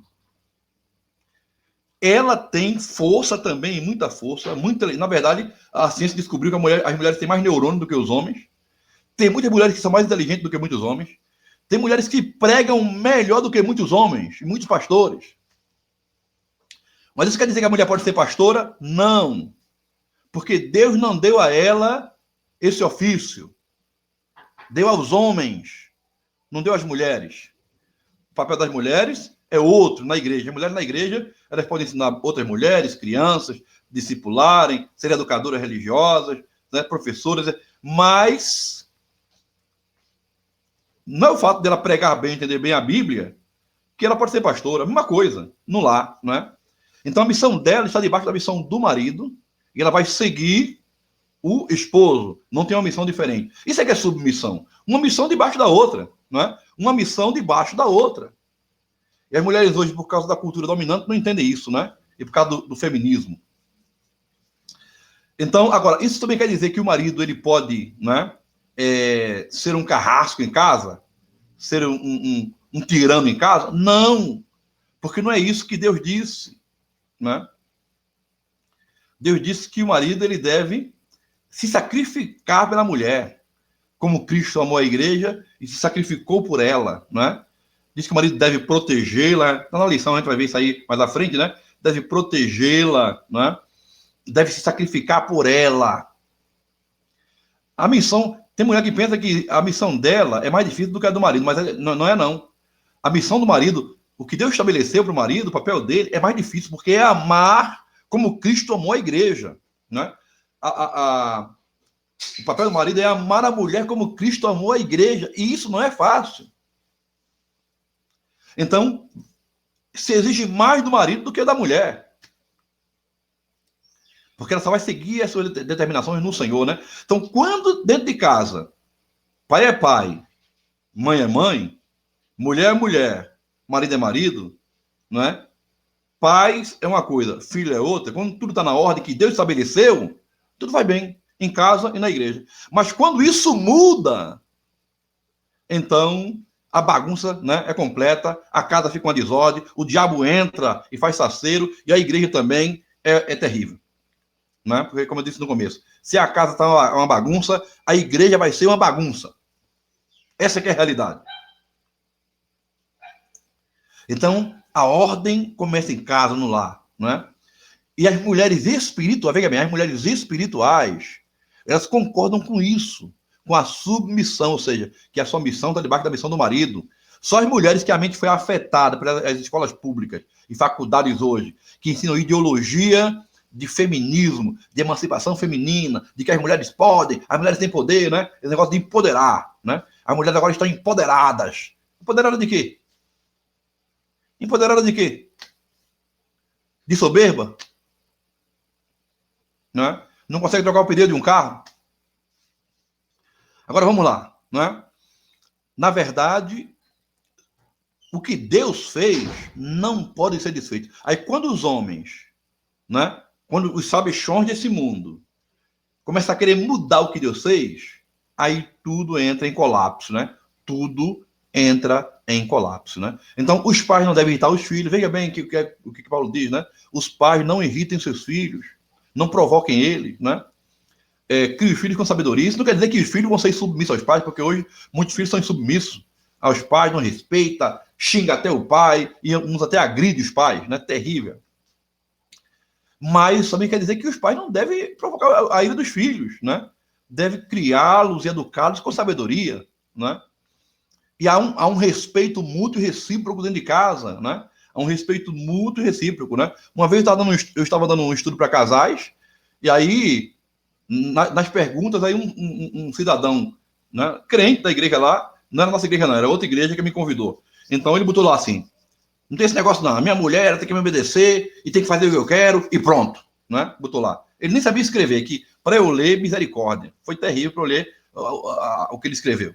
Ela tem força também, muita força. Na verdade, a ciência descobriu que as mulheres têm mais neurônio do que os homens. Tem muitas mulheres que são mais inteligentes do que muitos homens. Tem mulheres que pregam melhor do que muitos homens, e muitos pastores. Mas isso quer dizer que a mulher pode ser pastora? Não. Porque Deus não deu a ela esse ofício. Deu aos homens, não deu às mulheres. O papel das mulheres é outro na igreja. As mulheres na igreja, elas podem ensinar outras mulheres, crianças, discipularem, ser educadoras religiosas, né, professoras, mas não é o fato dela pregar bem, entender bem a Bíblia, que ela pode ser pastora. A mesma coisa, no lar, não é? Então a missão dela está debaixo da missão do marido, e ela vai seguir o esposo. Não tem uma missão diferente. Isso é que é submissão. Uma missão debaixo da outra, não é? Uma missão debaixo da outra. E as mulheres hoje, por causa da cultura dominante, não entendem isso, né? E por causa do feminismo. Então, agora, isso também quer dizer que o marido, ele pode, né, ser um carrasco em casa? Ser um tirano em casa? Não! Porque não é isso que Deus disse, né? Deus disse que o marido, ele deve se sacrificar pela mulher, como Cristo amou a igreja e se sacrificou por ela, né? Diz que o marido deve protegê-la, tá na lição, a gente vai ver isso aí mais à frente, né? Deve protegê-la, né? Deve se sacrificar por ela. A missão, tem mulher que pensa que a missão dela é mais difícil do que a do marido, mas não é não. A missão do marido, o que Deus estabeleceu para o marido, o papel dele é mais difícil, porque é amar como Cristo amou a igreja, né? O papel do marido é amar a mulher como Cristo amou a igreja, e isso não é fácil. Então, se exige mais do marido do que da mulher. Porque ela só vai seguir as suas determinações no Senhor, né? Então, quando dentro de casa, pai é pai, mãe é mãe, mulher é mulher, marido é marido, não é? Pais é uma coisa, filho é outra. Quando tudo está na ordem que Deus estabeleceu, tudo vai bem, em casa e na igreja. Mas quando isso muda, então a bagunça, né, é completa, a casa fica uma desordem, o diabo entra e faz saceiro, e a igreja também é terrível. Né? Porque, como eu disse no começo, se a casa está uma bagunça, a igreja vai ser uma bagunça. Essa que é a realidade. Então, a ordem começa em casa, no lar, né? E as mulheres espirituais, veja bem, as mulheres espirituais, elas concordam com isso, com a submissão, ou seja, que a sua missão está debaixo da missão do marido. Só as mulheres que a mente foi afetada pelas escolas públicas e faculdades hoje, que ensinam ideologia de feminismo, de emancipação feminina, de que as mulheres podem, as mulheres têm poder, né? Esse negócio de empoderar, né? As mulheres agora estão empoderadas, Empoderada de quê? Empoderada de quê? De soberba? Não é? Não consegue trocar o pneu de um carro? Agora vamos lá, não é? Na verdade, o que Deus fez não pode ser desfeito. Aí quando os homens, né, quando os sabichões desse mundo começam a querer mudar o que Deus fez, aí tudo entra em colapso, né? Tudo entra em colapso, né? Então, os pais não devem irritar os filhos. Veja bem o que Paulo diz, né? Os pais não irritem seus filhos, não provoquem eles, né? Crie os filhos com sabedoria. Isso não quer dizer que os filhos vão ser submissos aos pais, porque hoje muitos filhos são insubmissos aos pais, não respeita, xinga até o pai, e uns até agride os pais, né? Terrível. Mas também quer dizer que os pais não devem provocar a ira dos filhos, né? Deve criá-los e educá-los com sabedoria, né? E há um respeito mútuo e recíproco dentro de casa, né? Há um respeito mútuo e recíproco, né? Uma vez eu estava dando um estudo para casais, e aí, nas perguntas, aí um cidadão, né, crente da igreja lá, não era nossa igreja não, era outra igreja que me convidou. Então ele botou lá assim, não tem esse negócio não, a minha mulher tem que me obedecer e tem que fazer o que eu quero e pronto, né? Botou lá. Ele nem sabia escrever, que para eu ler, misericórdia. Foi terrível para eu ler o que ele escreveu.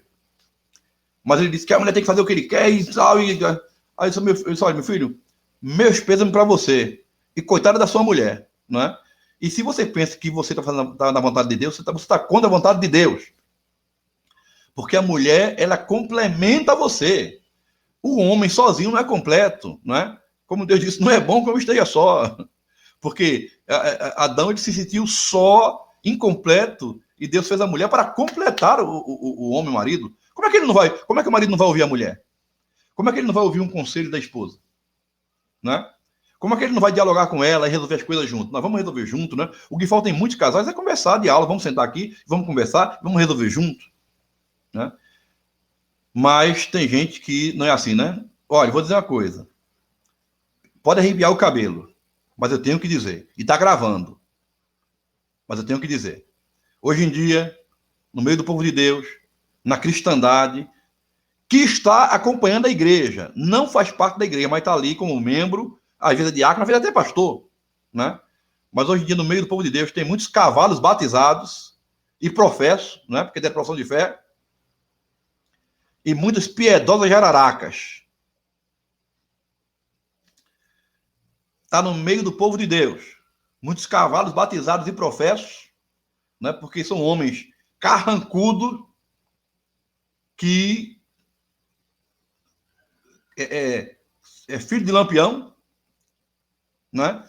Mas ele disse que a mulher tem que fazer o que ele quer e tal. Aí eu disse, olha, meu filho, meus pêsames para você. E coitada da sua mulher, né? E se você pensa que você está fazendo na vontade de Deus, você está contra a vontade de Deus. Porque a mulher, ela complementa você. O homem sozinho não é completo, não é? Como Deus disse, não é bom que eu esteja só. Porque Adão ele se sentiu só, incompleto, e Deus fez a mulher para completar o homem, o marido. Como é que o marido não vai ouvir a mulher? Como é que ele não vai ouvir um conselho da esposa? Né? Como é que ele não vai dialogar com ela e resolver as coisas junto? Nós vamos resolver junto, né? O que falta em muitos casais é conversar, diálogo, vamos sentar aqui, vamos conversar, vamos resolver junto, né? Mas tem gente que não é assim, né? Olha, vou dizer uma coisa. Pode arrepiar o cabelo, mas eu tenho que dizer. E está gravando. Mas eu tenho que dizer. Hoje em dia, no meio do povo de Deus, na cristandade, que está acompanhando a igreja, não faz parte da igreja, mas está ali como membro, às vezes é diácono, às vezes até pastor, né? Mas hoje em dia, no meio do povo de Deus, tem muitos cavalos batizados e professos, né? Porque tem a profissão de fé, e muitas piedosas jararacas. Está no meio do povo de Deus. Muitos cavalos batizados e professos, né? Porque são homens carrancudos que é filho de Lampião, né?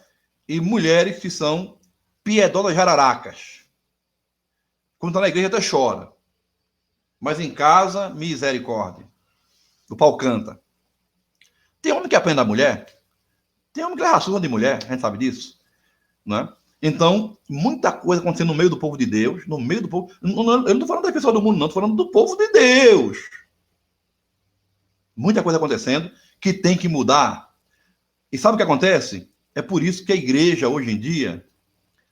E mulheres que são piedosas jararacas. Quando está na igreja até chora. Mas em casa, misericórdia. O pau canta. Tem homem que aprende da mulher. Tem homem que leva surra de mulher. A gente sabe disso. Né? Então, muita coisa acontecendo no meio do povo de Deus. No meio do povo... Eu não estou falando da pessoa do mundo, não. Estou falando do povo de Deus. Muita coisa acontecendo que tem que mudar. E sabe o que acontece? É por isso que a igreja, hoje em dia,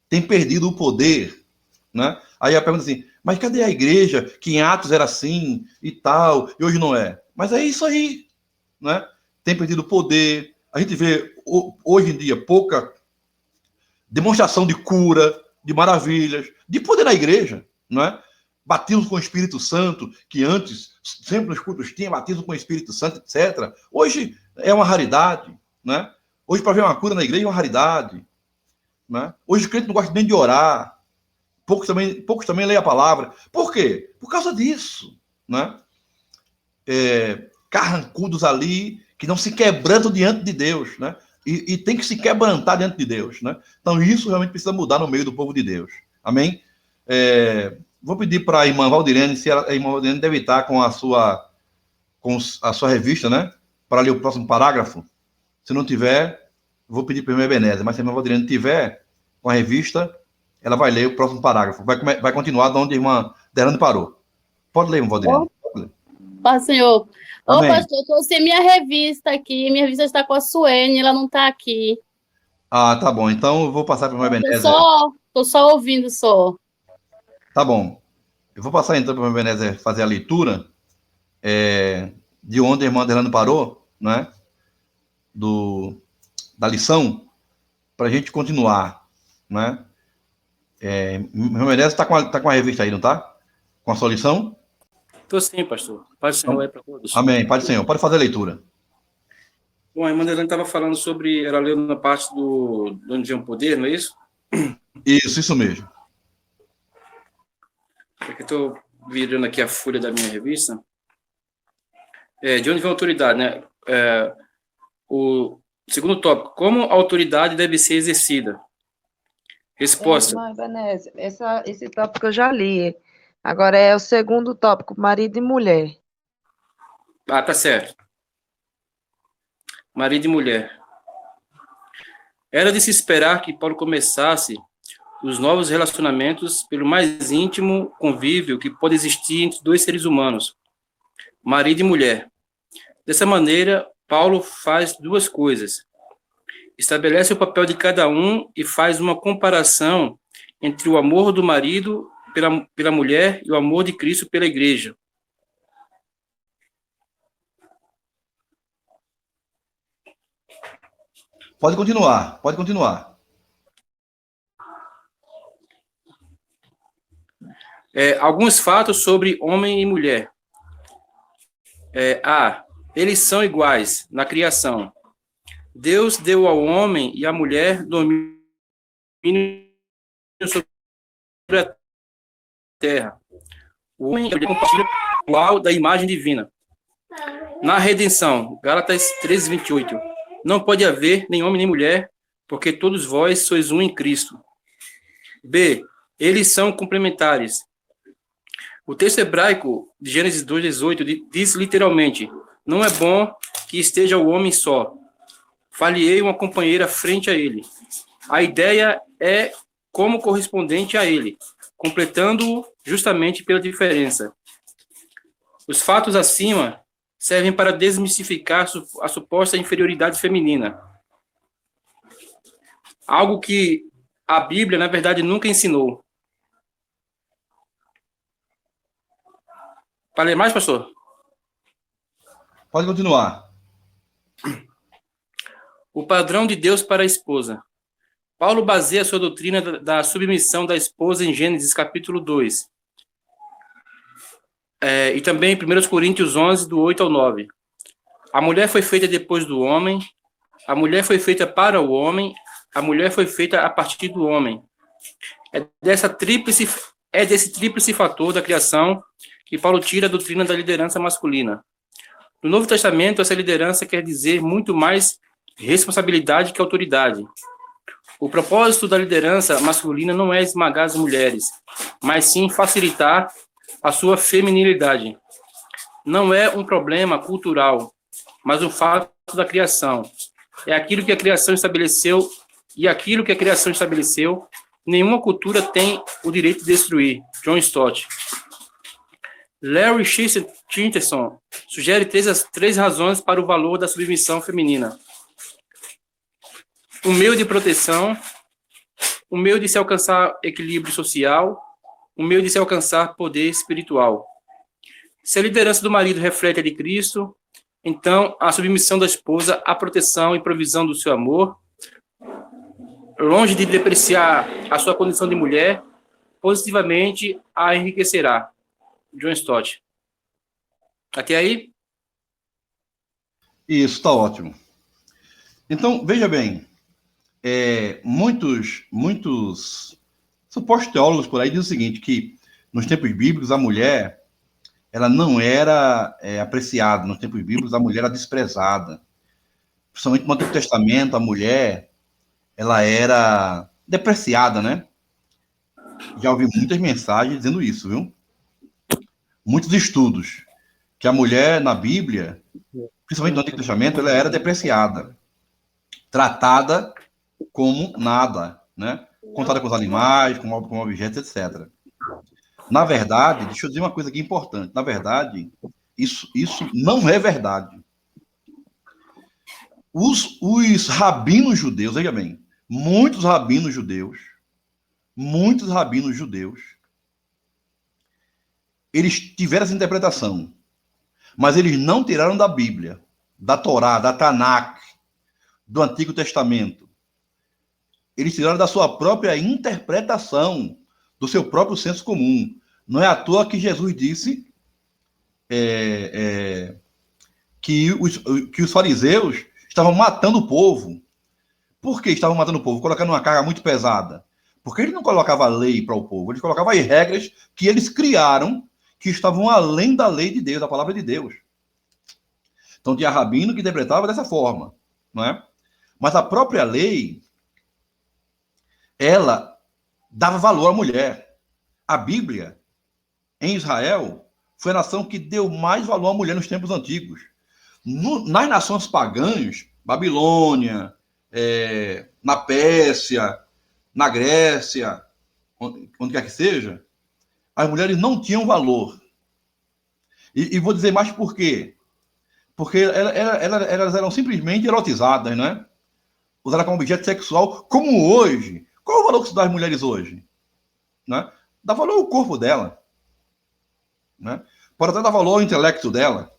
tem perdido o poder. Né? Aí a pergunta assim, mas cadê a igreja que em Atos era assim e tal, e hoje não é? Mas é isso aí. Né? Tem perdido o poder. A gente vê, hoje em dia, pouca demonstração de cura, de maravilhas, de poder na igreja. Não é? Batismo com o Espírito Santo, que antes, sempre nos cultos tinha batismo com o Espírito Santo, etc. Hoje é uma raridade. Né? Hoje, para ver uma cura na igreja, é uma raridade. Né? Hoje o crente não gosta nem de orar. Poucos também leem a palavra. Por quê? Por causa disso. Né? Carrancudos ali, que não se quebrantam diante de Deus. Né? E tem que se quebrantar diante de Deus. Né? Então, isso realmente precisa mudar no meio do povo de Deus. Amém? Vou pedir para a irmã Valdirene, se a irmã Valdirene deve estar com a sua revista, né? Para ler o próximo parágrafo. Se não tiver, vou pedir para a irmã Ebenezer. Mas se a irmã Valdirene tiver com a revista, ela vai ler o próximo parágrafo. Vai continuar de onde a irmã Derane parou. Pode ler, Valdirene. Paz, Senhor. Amém. Ô, pastor, eu trouxe minha revista aqui. Minha revista está com a Suene, ela não está aqui. Ah, tá bom. Então eu vou passar para a irmã Ebenezer. Estou só ouvindo só. Tá bom. Eu vou passar então para a irmã Ebenezer fazer a leitura de onde a irmã Adelano parou, né? Da lição, para a gente continuar, né? Meu Menezes está com a revista aí, não tá? Com a sua lição? Estou sim, pastor. Paz do Senhor aí para todos. Amém. Paz do Senhor. Pode fazer a leitura. Bom, a irmã Adelane estava falando sobre, ela leu na parte do Onde Vem o Poder, não é isso? Isso mesmo. Porque estou virando aqui a folha da minha revista. De onde vem a autoridade, né? O segundo tópico, como a autoridade deve ser exercida? Resposta. Irmã Ibanez, esse tópico eu já li. Agora é o segundo tópico, marido e mulher. Ah, tá certo. Marido e mulher. Era de se esperar que Paulo começasse os novos relacionamentos pelo mais íntimo convívio que pode existir entre dois seres humanos, marido e mulher. Dessa maneira, Paulo faz duas coisas. Estabelece o papel de cada um e faz uma comparação entre o amor do marido pela mulher e o amor de Cristo pela igreja. Pode continuar, pode continuar. Alguns fatos sobre homem e mulher. Eles são iguais na criação. Deus deu ao homem e à mulher domínio sobre a terra. O homem compartilha o igual da imagem divina. Na redenção, Gálatas 13:28. Não pode haver nem homem nem mulher, porque todos vós sois um em Cristo. B. Eles são complementares. O texto hebraico de Gênesis 2:18 diz literalmente: não é bom que esteja o homem só. Far-lhe-ei uma companheira frente a ele. A ideia é como correspondente a ele, completando-o justamente pela diferença. Os fatos acima servem para desmistificar a suposta inferioridade feminina. Algo que a Bíblia, na verdade, nunca ensinou. Para ler mais, pastor? Pode continuar. O padrão de Deus para a esposa. Paulo baseia sua doutrina da submissão da esposa em Gênesis capítulo 2. E também em 1 Coríntios 11, do 8 ao 9. A mulher foi feita depois do homem, a mulher foi feita para o homem, a mulher foi feita a partir do homem. É desse tríplice fator da criação que Paulo tira a doutrina da liderança masculina. No Novo Testamento, essa liderança quer dizer muito mais responsabilidade que autoridade. O propósito da liderança masculina não é esmagar as mulheres, mas sim facilitar a sua feminilidade. Não é um problema cultural, mas um fato da criação. É aquilo que a criação estabeleceu, e aquilo que a criação estabeleceu, nenhuma cultura tem o direito de destruir. John Stott. Larry Chesterton sugere três razões para o valor da submissão feminina. O meio de proteção, o meio de se alcançar equilíbrio social, o meio de se alcançar poder espiritual. Se a liderança do marido reflete a de Cristo, então a submissão da esposa à proteção e provisão do seu amor, longe de depreciar a sua condição de mulher, positivamente a enriquecerá. John Stott. Até aí? Isso, está ótimo. Então, veja bem, muitos supostos teólogos por aí dizem o seguinte, que nos tempos bíblicos a mulher ela não era apreciada, nos tempos bíblicos a mulher era desprezada. Principalmente no Antigo Testamento, a mulher ela era depreciada, né? Já ouvi muitas mensagens dizendo isso, viu? Muitos estudos, que a mulher na Bíblia, principalmente no Antigo Testamento, ela era depreciada, tratada como nada, né? Contada com os animais, como objetos, etc. Na verdade, deixa eu dizer uma coisa aqui importante, na verdade, isso não é verdade. Os rabinos judeus, veja bem, muitos rabinos judeus, eles tiveram essa interpretação. Mas eles não tiraram da Bíblia, da Torá, da Tanakh, do Antigo Testamento. Eles tiraram da sua própria interpretação, do seu próprio senso comum. Não é à toa que Jesus disse que os fariseus estavam matando o povo. Por que estavam matando o povo? Colocando uma carga muito pesada. Porque eles não colocavam lei para o povo, eles colocavam as regras que eles criaram, que estavam além da lei de Deus, da palavra de Deus. Então tinha rabino que interpretava dessa forma, não é? Mas a própria lei, ela dava valor à mulher. A Bíblia, em Israel, foi a nação que deu mais valor à mulher nos tempos antigos. Nas nações pagãs, Babilônia, na Pérsia, na Grécia, onde quer que seja, as mulheres não tinham valor. E vou dizer mais por quê. Porque elas eram simplesmente erotizadas, né? Usadas como objeto sexual, como hoje. Qual o valor que se dá às mulheres hoje? Né? Dá valor ao corpo dela. Né? Pode até dar valor ao intelecto dela.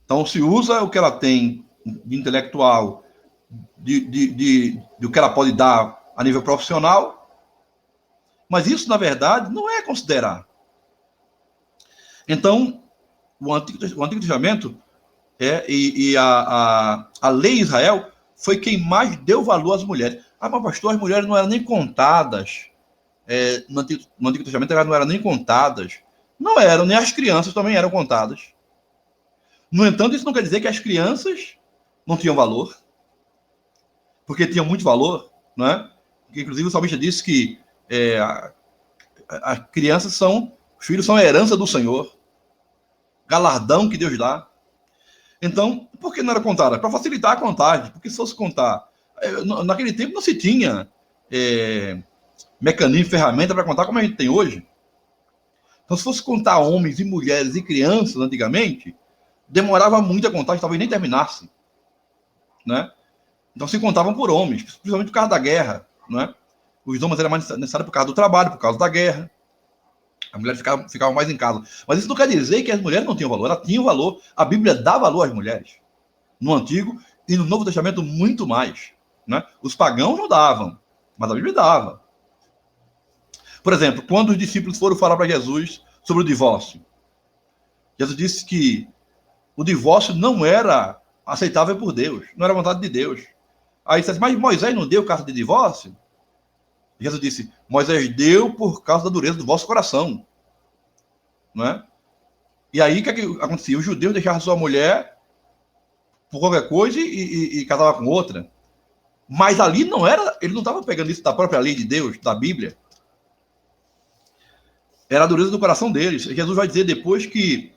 Então, se usa o que ela tem de intelectual, do que ela pode dar a nível profissional, mas isso, na verdade, não é considerar. Então, o Antigo Testamento e a lei de Israel foi quem mais deu valor às mulheres. Ah, mas pastor, as mulheres não eram nem contadas. No Antigo Testamento elas não eram nem contadas. Não eram, nem as crianças também eram contadas. No entanto, isso não quer dizer que as crianças não tinham valor, porque tinham muito valor, não é? Inclusive o salmista disse que as crianças os filhos são a herança do Senhor, galardão que Deus dá. Então, por que não era contada? Para facilitar a contagem, porque se fosse contar, naquele tempo não se tinha mecanismo, ferramenta para contar como a gente tem hoje. Então, se fosse contar homens e mulheres e crianças antigamente, demorava muito a contagem, talvez nem terminasse, né? Então se contavam por homens, principalmente por causa da guerra, né? Os homens eram mais necessários por causa do trabalho, por causa da guerra. As mulheres ficavam mais em casa. Mas isso não quer dizer que as mulheres não tinham valor. Elas tinham valor. A Bíblia dá valor às mulheres. No Antigo e no Novo Testamento, muito mais. Né? Os pagãos não davam, mas a Bíblia dava. Por exemplo, quando os discípulos foram falar para Jesus sobre o divórcio, Jesus disse que o divórcio não era aceitável por Deus, não era vontade de Deus. Aí disse assim, mas Moisés não deu carta de divórcio? Jesus disse, Moisés deu por causa da dureza do vosso coração. Não é? E aí, o que acontecia? Os judeus deixavam sua mulher por qualquer coisa e casavam com outra. Mas ali não era, ele não estava pegando isso da própria lei de Deus, da Bíblia. Era a dureza do coração deles. Jesus vai dizer depois que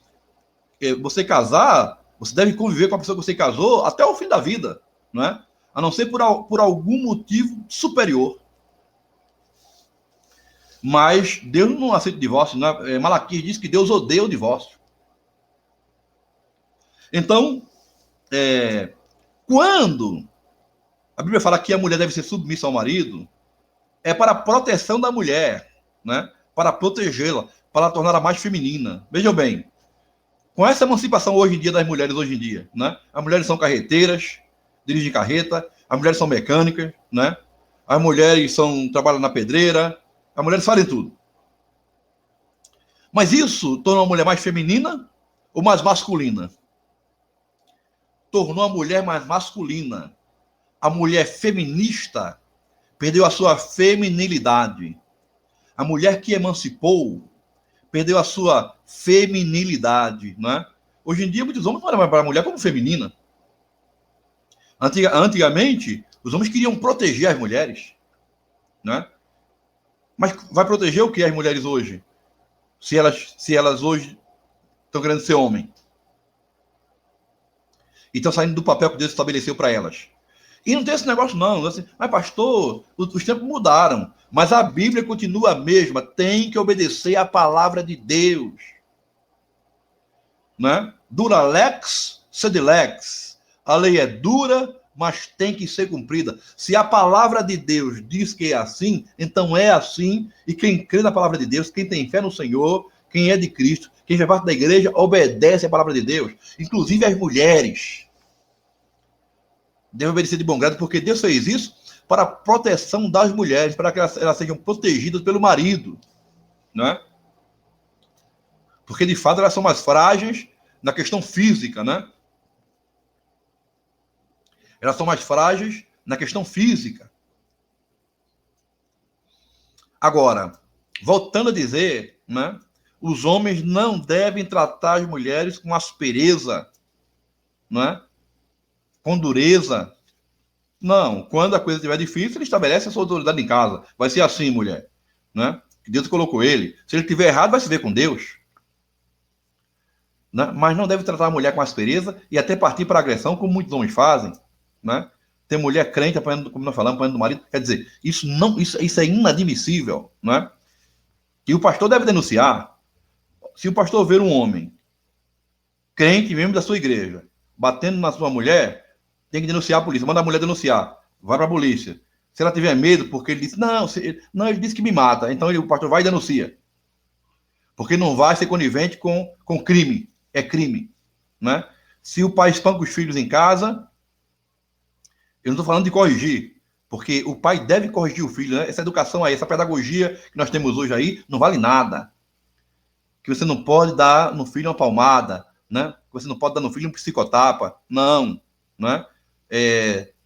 você casar, você deve conviver com a pessoa que você casou até o fim da vida, não é? A não ser por algum motivo superior. Mas Deus não aceita o divórcio. Né? Malaquias diz que Deus odeia o divórcio. Então, quando a Bíblia fala que a mulher deve ser submissa ao marido, é para a proteção da mulher, né? Para protegê-la, para torná-la mais feminina. Vejam bem, com essa emancipação hoje em dia das mulheres hoje em dia, né? As mulheres são carreteiras, dirigem carreta, as mulheres são mecânicas, né? As mulheres trabalham na pedreira, as mulheres fazem tudo. Mas isso tornou a mulher mais feminina ou mais masculina? Tornou a mulher mais masculina. A mulher feminista perdeu a sua feminilidade. A mulher que emancipou perdeu a sua feminilidade, né? Hoje em dia, muitos homens não olham mais para a mulher como feminina. Antigamente, os homens queriam proteger as mulheres, né? Mas vai proteger o que as mulheres hoje? Se elas hoje estão querendo ser homem. E estão saindo do papel que Deus estabeleceu para elas. E não tem esse negócio, não. Assim, mas, pastor, os tempos mudaram. Mas a Bíblia continua a mesma. Tem que obedecer à palavra de Deus. Né? Dura lex, sed lex. A lei é dura, mas tem que ser cumprida. Se a palavra de Deus diz que é assim, então é assim. E quem crê na palavra de Deus, quem tem fé no Senhor, quem é de Cristo, quem faz parte da igreja, obedece a palavra de Deus. Inclusive as mulheres devem obedecer de bom grado, porque Deus fez isso para a proteção das mulheres, para que elas sejam protegidas pelo marido, não é? Porque, de fato, elas são mais frágeis na questão física, né? Elas são mais frágeis na questão física. Agora, voltando a dizer, né? Os homens não devem tratar as mulheres com aspereza, não é? Com dureza. Não, quando a coisa estiver difícil, ele estabelece a sua autoridade em casa. Vai ser assim, mulher, né? Que Deus colocou ele. Se ele estiver errado, vai se ver com Deus. Né? Mas não deve tratar a mulher com aspereza e até partir para a agressão, como muitos homens fazem, né? Tem mulher crente apanhando, como nós falamos, apanhando do marido. Quer dizer, isso é inadmissível, né? E o pastor deve denunciar. Se o pastor ver um homem crente, membro da sua igreja, batendo na sua mulher, tem que denunciar a polícia. Manda a mulher denunciar. Vai para a polícia. Se ela tiver medo, porque ele disse, não, ele disse que me mata. Então o pastor vai e denuncia. Porque não vai ser conivente com crime. É crime, né? Se o pai espanca os filhos em casa, eu não estou falando de corrigir, porque o pai deve corrigir o filho, né? Essa educação aí, essa pedagogia que nós temos hoje aí, não vale nada. Que você não pode dar no filho uma palmada, né? Que você não pode dar no filho um psicotapa. Não, né?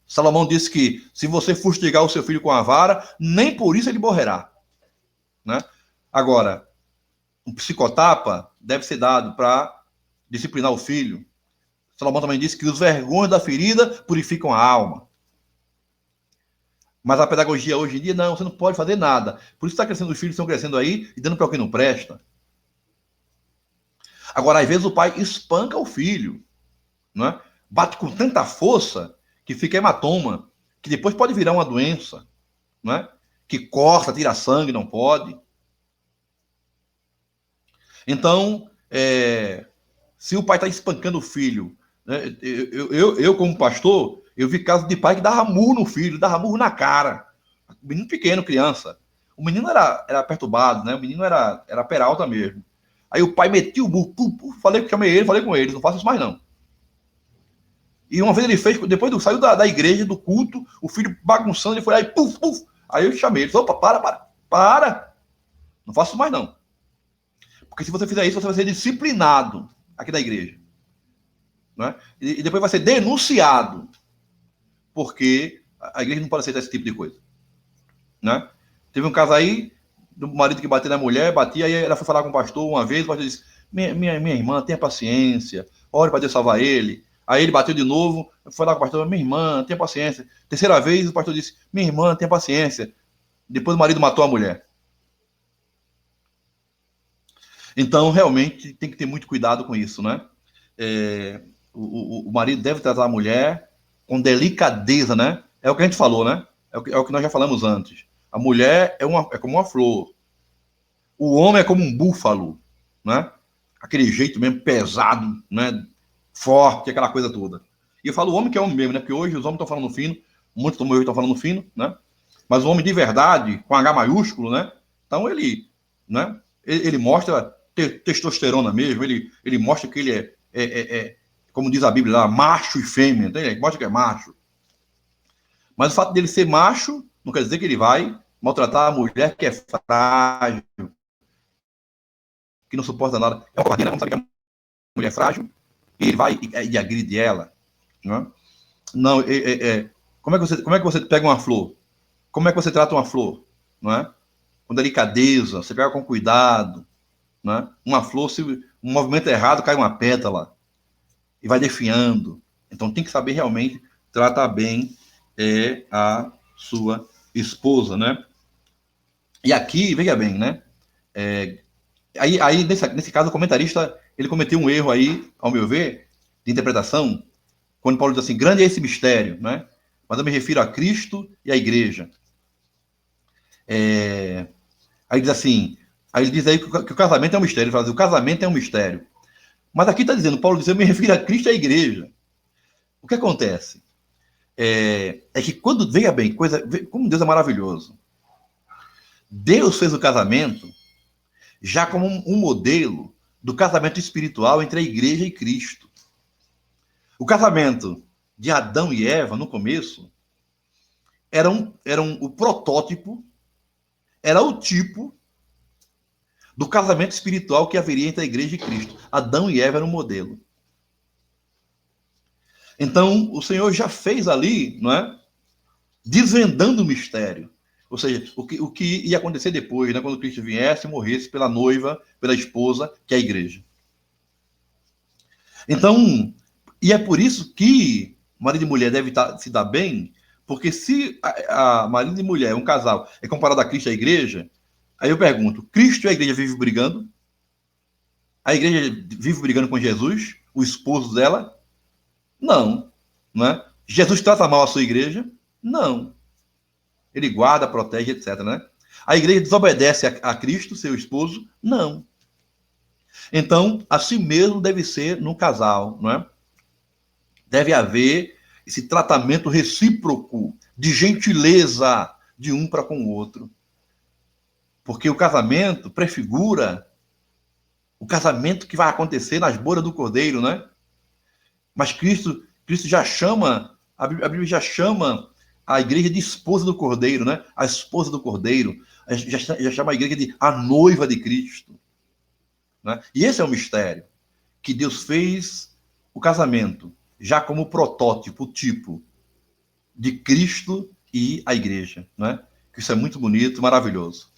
Salomão disse que se você fustigar o seu filho com a vara, nem por isso ele morrerá, né? Agora, um psicotapa deve ser dado para disciplinar o filho. Salomão também disse que os vergões da ferida purificam a alma. Mas a pedagogia hoje em dia, não, você não pode fazer nada. Por isso está crescendo, os filhos estão crescendo aí e dando para o que não presta. Agora, às vezes o pai espanca o filho, não é? Bate com tanta força que fica hematoma, que depois pode virar uma doença, não é? Que corta, tira sangue, não pode. Então, se o pai está espancando o filho, né? Eu, como pastor, eu vi casos de pai que dava murro no filho, dava murro na cara. Menino pequeno, criança. O menino era perturbado, né? O menino era peralta mesmo. Aí o pai metia o burro, chamei ele, falei com ele, não faça isso mais não. E uma vez ele fez, depois saiu da igreja, do culto, o filho bagunçando, ele foi lá e puf. Aí eu chamei ele, disse, opa, para. Não faça isso mais não. Porque se você fizer isso, você vai ser disciplinado aqui da igreja. Né? E depois vai ser denunciado. Porque a igreja não pode aceitar esse tipo de coisa. Né? Teve um caso aí, do marido que bateu na mulher, batia, aí ela foi falar com o pastor uma vez, o pastor disse, minha irmã, tenha paciência, ore para Deus salvar ele. Aí ele bateu de novo, foi lá com o pastor, minha irmã, tenha paciência. Terceira vez, o pastor disse, minha irmã, tenha paciência. Depois o marido matou a mulher. Então, realmente, tem que ter muito cuidado com isso, né? O marido deve tratar a mulher com delicadeza, né? É o que a gente falou, né? É o que nós já falamos antes. A mulher é como uma flor. O homem é como um búfalo, né? Aquele jeito mesmo pesado, né? Forte, aquela coisa toda. E eu falo o homem que é homem mesmo, né? Porque hoje os homens estão falando fino, muitos hoje estão falando fino, né? Mas o homem de verdade, com H maiúsculo, né? Então ele, né? Ele mostra testosterona mesmo, ele mostra que ele como diz a Bíblia lá, macho e fêmea, então ele mostra que é macho. Mas o fato dele ser macho não quer dizer que ele vai maltratar a mulher que é frágil, que não suporta nada. É uma covardia, não sabe que a mulher é frágil, e ele vai e agride ela. Né? Não, como é que você pega uma flor? Como é que você trata uma flor? Não é? Com delicadeza, você pega com cuidado. Né? Uma flor, se um movimento errado, cai uma pétala e vai definhando. Então tem que saber realmente tratar bem a sua esposa, né? E aqui, veja bem, né? Aí nesse caso, o comentarista, ele cometeu um erro aí, ao meu ver, de interpretação, quando Paulo diz assim, grande é esse mistério, né? Mas eu me refiro a Cristo e à igreja. Aí diz assim, aí ele diz aí que o casamento é um mistério, ele fala assim, o casamento é um mistério. Mas aqui está dizendo, Paulo diz, eu me refiro a Cristo e à igreja. O que acontece? É que quando, veja bem, como Deus é maravilhoso. Deus fez o casamento já como um modelo do casamento espiritual entre a igreja e Cristo. O casamento de Adão e Eva, no começo, era o protótipo, era o tipo do casamento espiritual que haveria entre a igreja e Cristo. Adão e Eva eram um modelo. Então, o Senhor já fez ali, não é? Desvendando o mistério. Ou seja, o que ia acontecer depois, né? Quando Cristo viesse e morresse pela noiva, pela esposa, que é a igreja. Então, e é por isso que marido e mulher devem se dar bem, porque se a marido e mulher, um casal, é comparado a Cristo e a igreja, aí eu pergunto, Cristo e a igreja vivem brigando? A igreja vive brigando com Jesus, o esposo dela? Não. Não é? Jesus trata mal a sua igreja? Não. Ele guarda, protege, etc. Né? A igreja desobedece a Cristo, seu esposo? Não. Então, assim mesmo deve ser no casal, não é? Deve haver esse tratamento recíproco de gentileza de um para com o outro. Porque o casamento prefigura o casamento que vai acontecer nas bodas do Cordeiro, né? Mas Cristo já chama, a Bíblia já chama a igreja de esposa do Cordeiro, né? A esposa do Cordeiro. Já chama a igreja de a noiva de Cristo. Né? E esse é o mistério. Que Deus fez o casamento já como protótipo, tipo de Cristo e a igreja. Né? Isso é muito bonito, maravilhoso.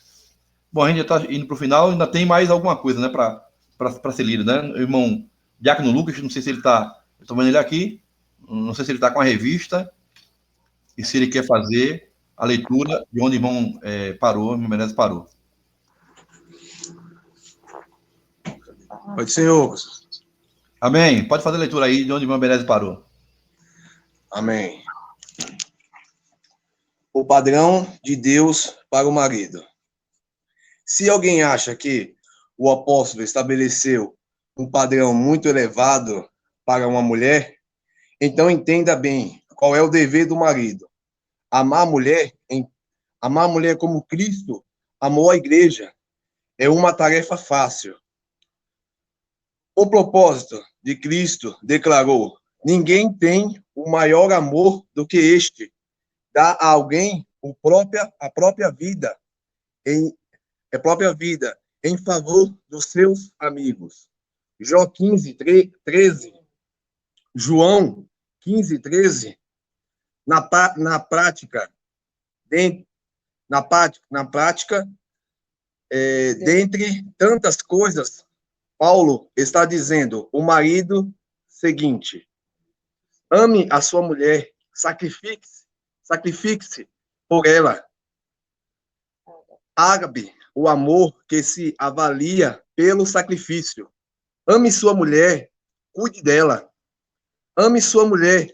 Bom, a gente já está indo para o final, ainda tem mais alguma coisa, né, para ser lido, né? O irmão Diácono Lucas, não sei se ele está. Estou vendo ele aqui, não sei se ele está com a revista e se ele quer fazer a leitura de onde o irmão parou, o irmão Menezes parou. Pode ser, Senhor. Amém. Pode fazer a leitura aí de onde o irmão Menezes parou. Amém. O padrão de Deus para o marido. Se alguém acha que o apóstolo estabeleceu um padrão muito elevado para uma mulher, então entenda bem qual é o dever do marido. Amar a mulher como Cristo amou a igreja é uma tarefa fácil. O propósito de Cristo declarou: ninguém tem o maior amor do que este, dar a alguém a própria vida em favor dos seus amigos. João 15:13. João 15:13. Na prática, dentre tantas coisas, Paulo está dizendo: o marido seguinte, ame a sua mulher, sacrifique-se por ela. Ágape, o amor que se avalia pelo sacrifício. Ame sua mulher, cuide dela. Ame sua mulher,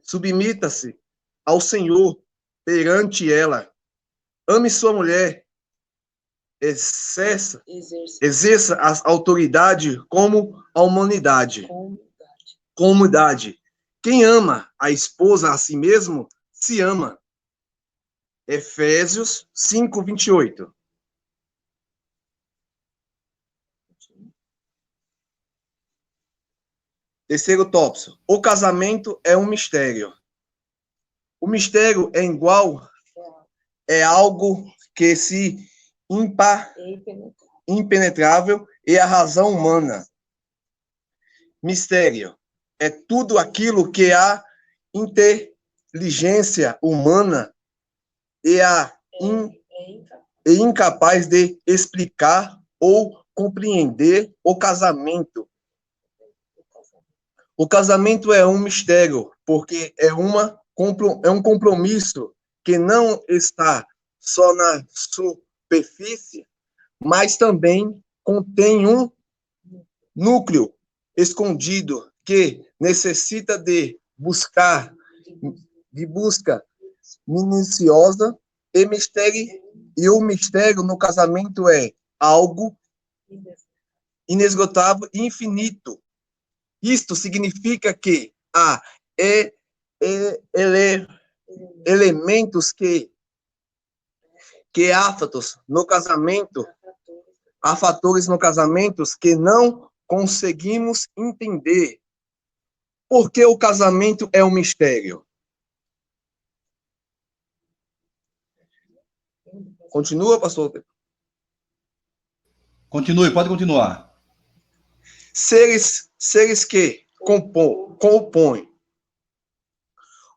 submita-se ao Senhor perante ela. Ame sua mulher, exerça a autoridade como a humanidade. Comunidade. Quem ama a esposa a si mesmo, se ama. Efésios 5:28. Terceiro tópico. O casamento é um mistério. O mistério é igual, é algo que se impenetrável e a razão humana. Mistério é tudo aquilo que a inteligência humana é incapaz de explicar ou compreender o casamento. O casamento é um mistério, porque é um compromisso que não está só na superfície, mas também contém um núcleo escondido que necessita de busca minuciosa e o mistério no casamento é algo inesgotável e infinito. Isto significa que há elementos que que há fatores no casamento que não conseguimos entender. Porque o casamento é um mistério. Continua, pastor? Continue, pode continuar. Seres que compõem.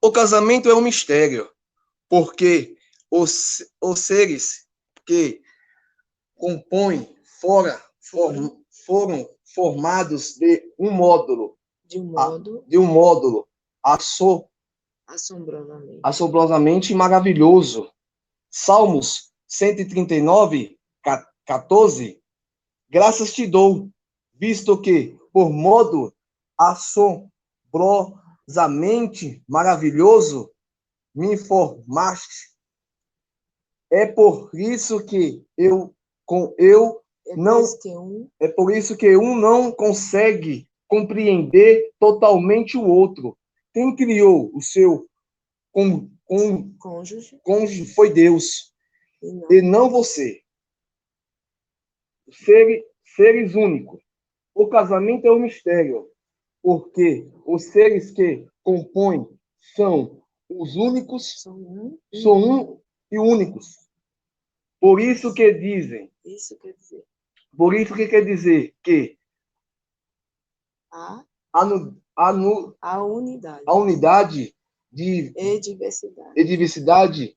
O casamento é um mistério, porque os seres que compõem foram formados de um módulo assombrosamente maravilhoso. Salmos 139, 14. Graças te dou, visto que, por modo assombrosamente maravilhoso, me formaste. É por isso que um não consegue compreender totalmente o outro. Quem criou o seu cônjuge foi Deus, e não você. Seres únicos. O casamento é um mistério, porque os seres que compõem são os únicos, são um e únicos. Por isso que quer dizer que a unidade e diversidade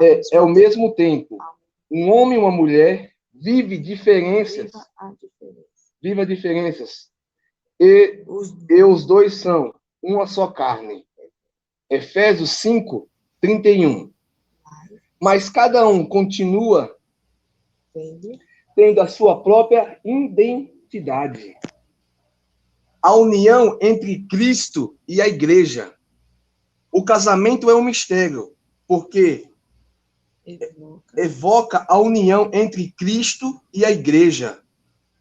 é ao mesmo tempo. Um homem e uma mulher vive diferenças. E os dois são uma só carne. Efésios 5, 31. Mas cada um continua tendo a sua própria identidade. A união entre Cristo e a igreja. O casamento é um mistério, porque evoca a união entre Cristo e a igreja.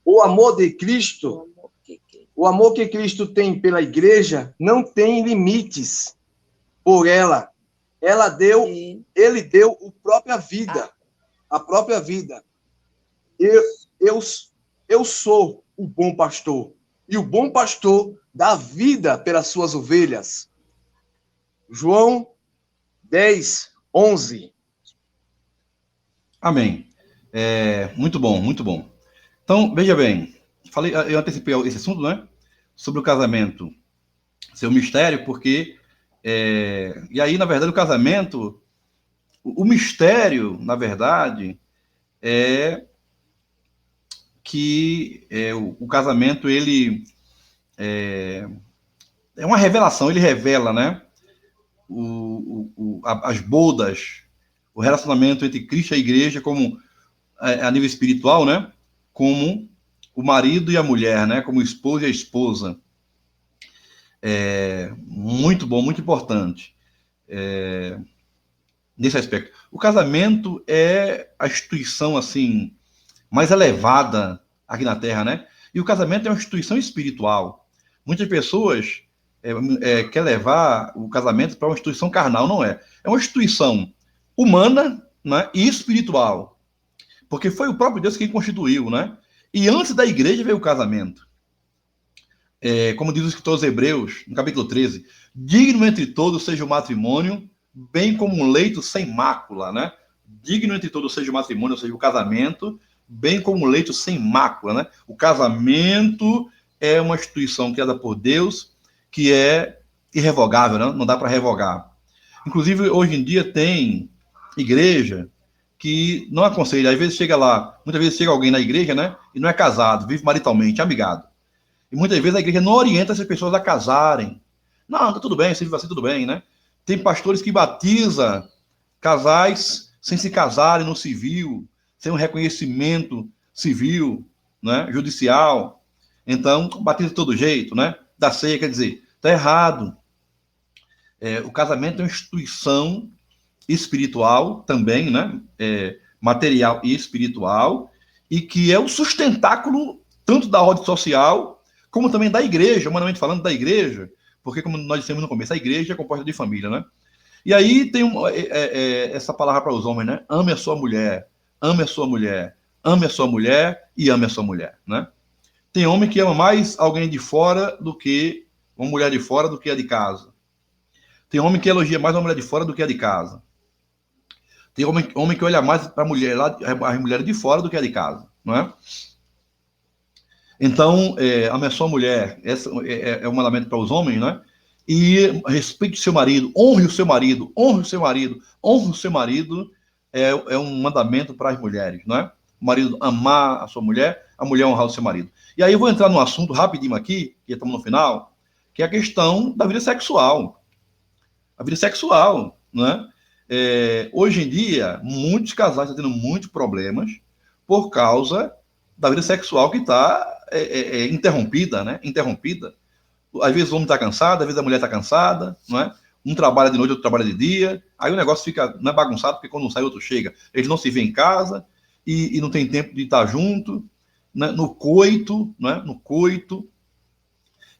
O amor de Cristo, o amor que Cristo tem pela igreja, não tem limites por ela. Ele deu a própria vida. Eu sou o bom pastor, e o bom pastor dá vida pelas suas ovelhas. João 10, 11. Amém. Muito bom, muito bom. Então, veja bem, eu antecipei esse assunto, né? Sobre o casamento ser um mistério, porque e aí, na verdade, o casamento, o mistério, na verdade, é que o casamento, ele é uma revelação, ele revela, né? As bodas, o relacionamento entre Cristo e a igreja, como a nível espiritual, né? Como o marido e a mulher, né? Como o esposo e a esposa. Muito bom, muito importante nesse aspecto. O casamento é a instituição assim mais elevada aqui na Terra, né? E o casamento é uma instituição espiritual. Muitas pessoas querem levar o casamento para uma instituição carnal, não é? É uma instituição humana, né, e espiritual. Porque foi o próprio Deus quem constituiu, né? E antes da igreja veio o casamento. Como diz o escritor aos Hebreus, no capítulo 13, digno entre todos seja o matrimônio, bem como um leito sem mácula, né? Digno entre todos seja o matrimônio, ou seja, o casamento, bem como um leito sem mácula, né? O casamento é uma instituição criada por Deus, que é irrevogável, né? Não dá para revogar. Inclusive, hoje em dia tem igreja que não aconselha, às vezes chega lá, muitas vezes chega alguém na igreja, né? E não é casado, vive maritalmente, amigado. E muitas vezes a igreja não orienta essas pessoas a casarem. Não, tá tudo bem, se vive assim, tudo bem, né? Tem pastores que batizam casais sem se casarem no civil, sem um reconhecimento civil, né? Judicial. Então, batiza de todo jeito, né? Da ceia, quer dizer, tá errado. O casamento é uma instituição espiritual também, né? Material e espiritual, e que é o sustentáculo tanto da ordem social como também da igreja, humanamente falando da igreja, porque como nós dissemos no começo, a igreja é composta de família, né? E aí tem essa palavra para os homens, né? Ame a sua mulher, ame a sua mulher, ame a sua mulher e ame a sua mulher, né? Tem homem que ama mais alguém de fora do que uma mulher de fora do que a de casa. Tem homem que elogia mais uma mulher de fora do que a de casa. Tem homem que olha mais para a mulher lá, as mulheres de fora do que a de casa, não é? Então, ame a sua mulher, esse é um mandamento para os homens, né? E respeite o seu marido, honre o seu marido, honre o seu marido, honre o seu marido, é um mandamento para as mulheres, não é? O marido amar a sua mulher, a mulher honrar o seu marido. E aí eu vou entrar num assunto rapidinho aqui, que estamos no final, que é a questão da vida sexual. A vida sexual, não é? Hoje em dia, muitos casais estão tendo muitos problemas por causa da vida sexual que está interrompida, né? Interrompida. Às vezes o homem está cansado, às vezes a mulher está cansada, não é? Um trabalha de noite, outro trabalha de dia, aí o negócio fica bagunçado, porque quando um sai, outro chega. Eles não se vêem em casa e não tem tempo de estar junto, né? No coito, né? No coito.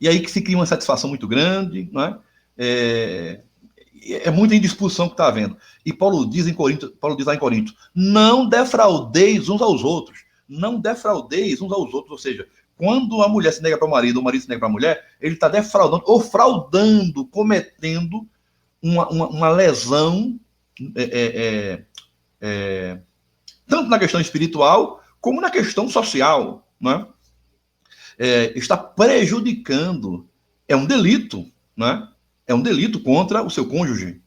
E aí que se cria uma satisfação muito grande, não é? É muita indisposição que está havendo. E Paulo diz lá em Coríntios, não defraudeis uns aos outros. Não defraudeis uns aos outros. Ou seja, quando a mulher se nega para o marido se nega para a mulher, ele está defraudando ou fraudando, cometendo uma lesão, tanto na questão espiritual como na questão social, né? Está prejudicando, é um delito, né? É um delito contra o seu cônjuge.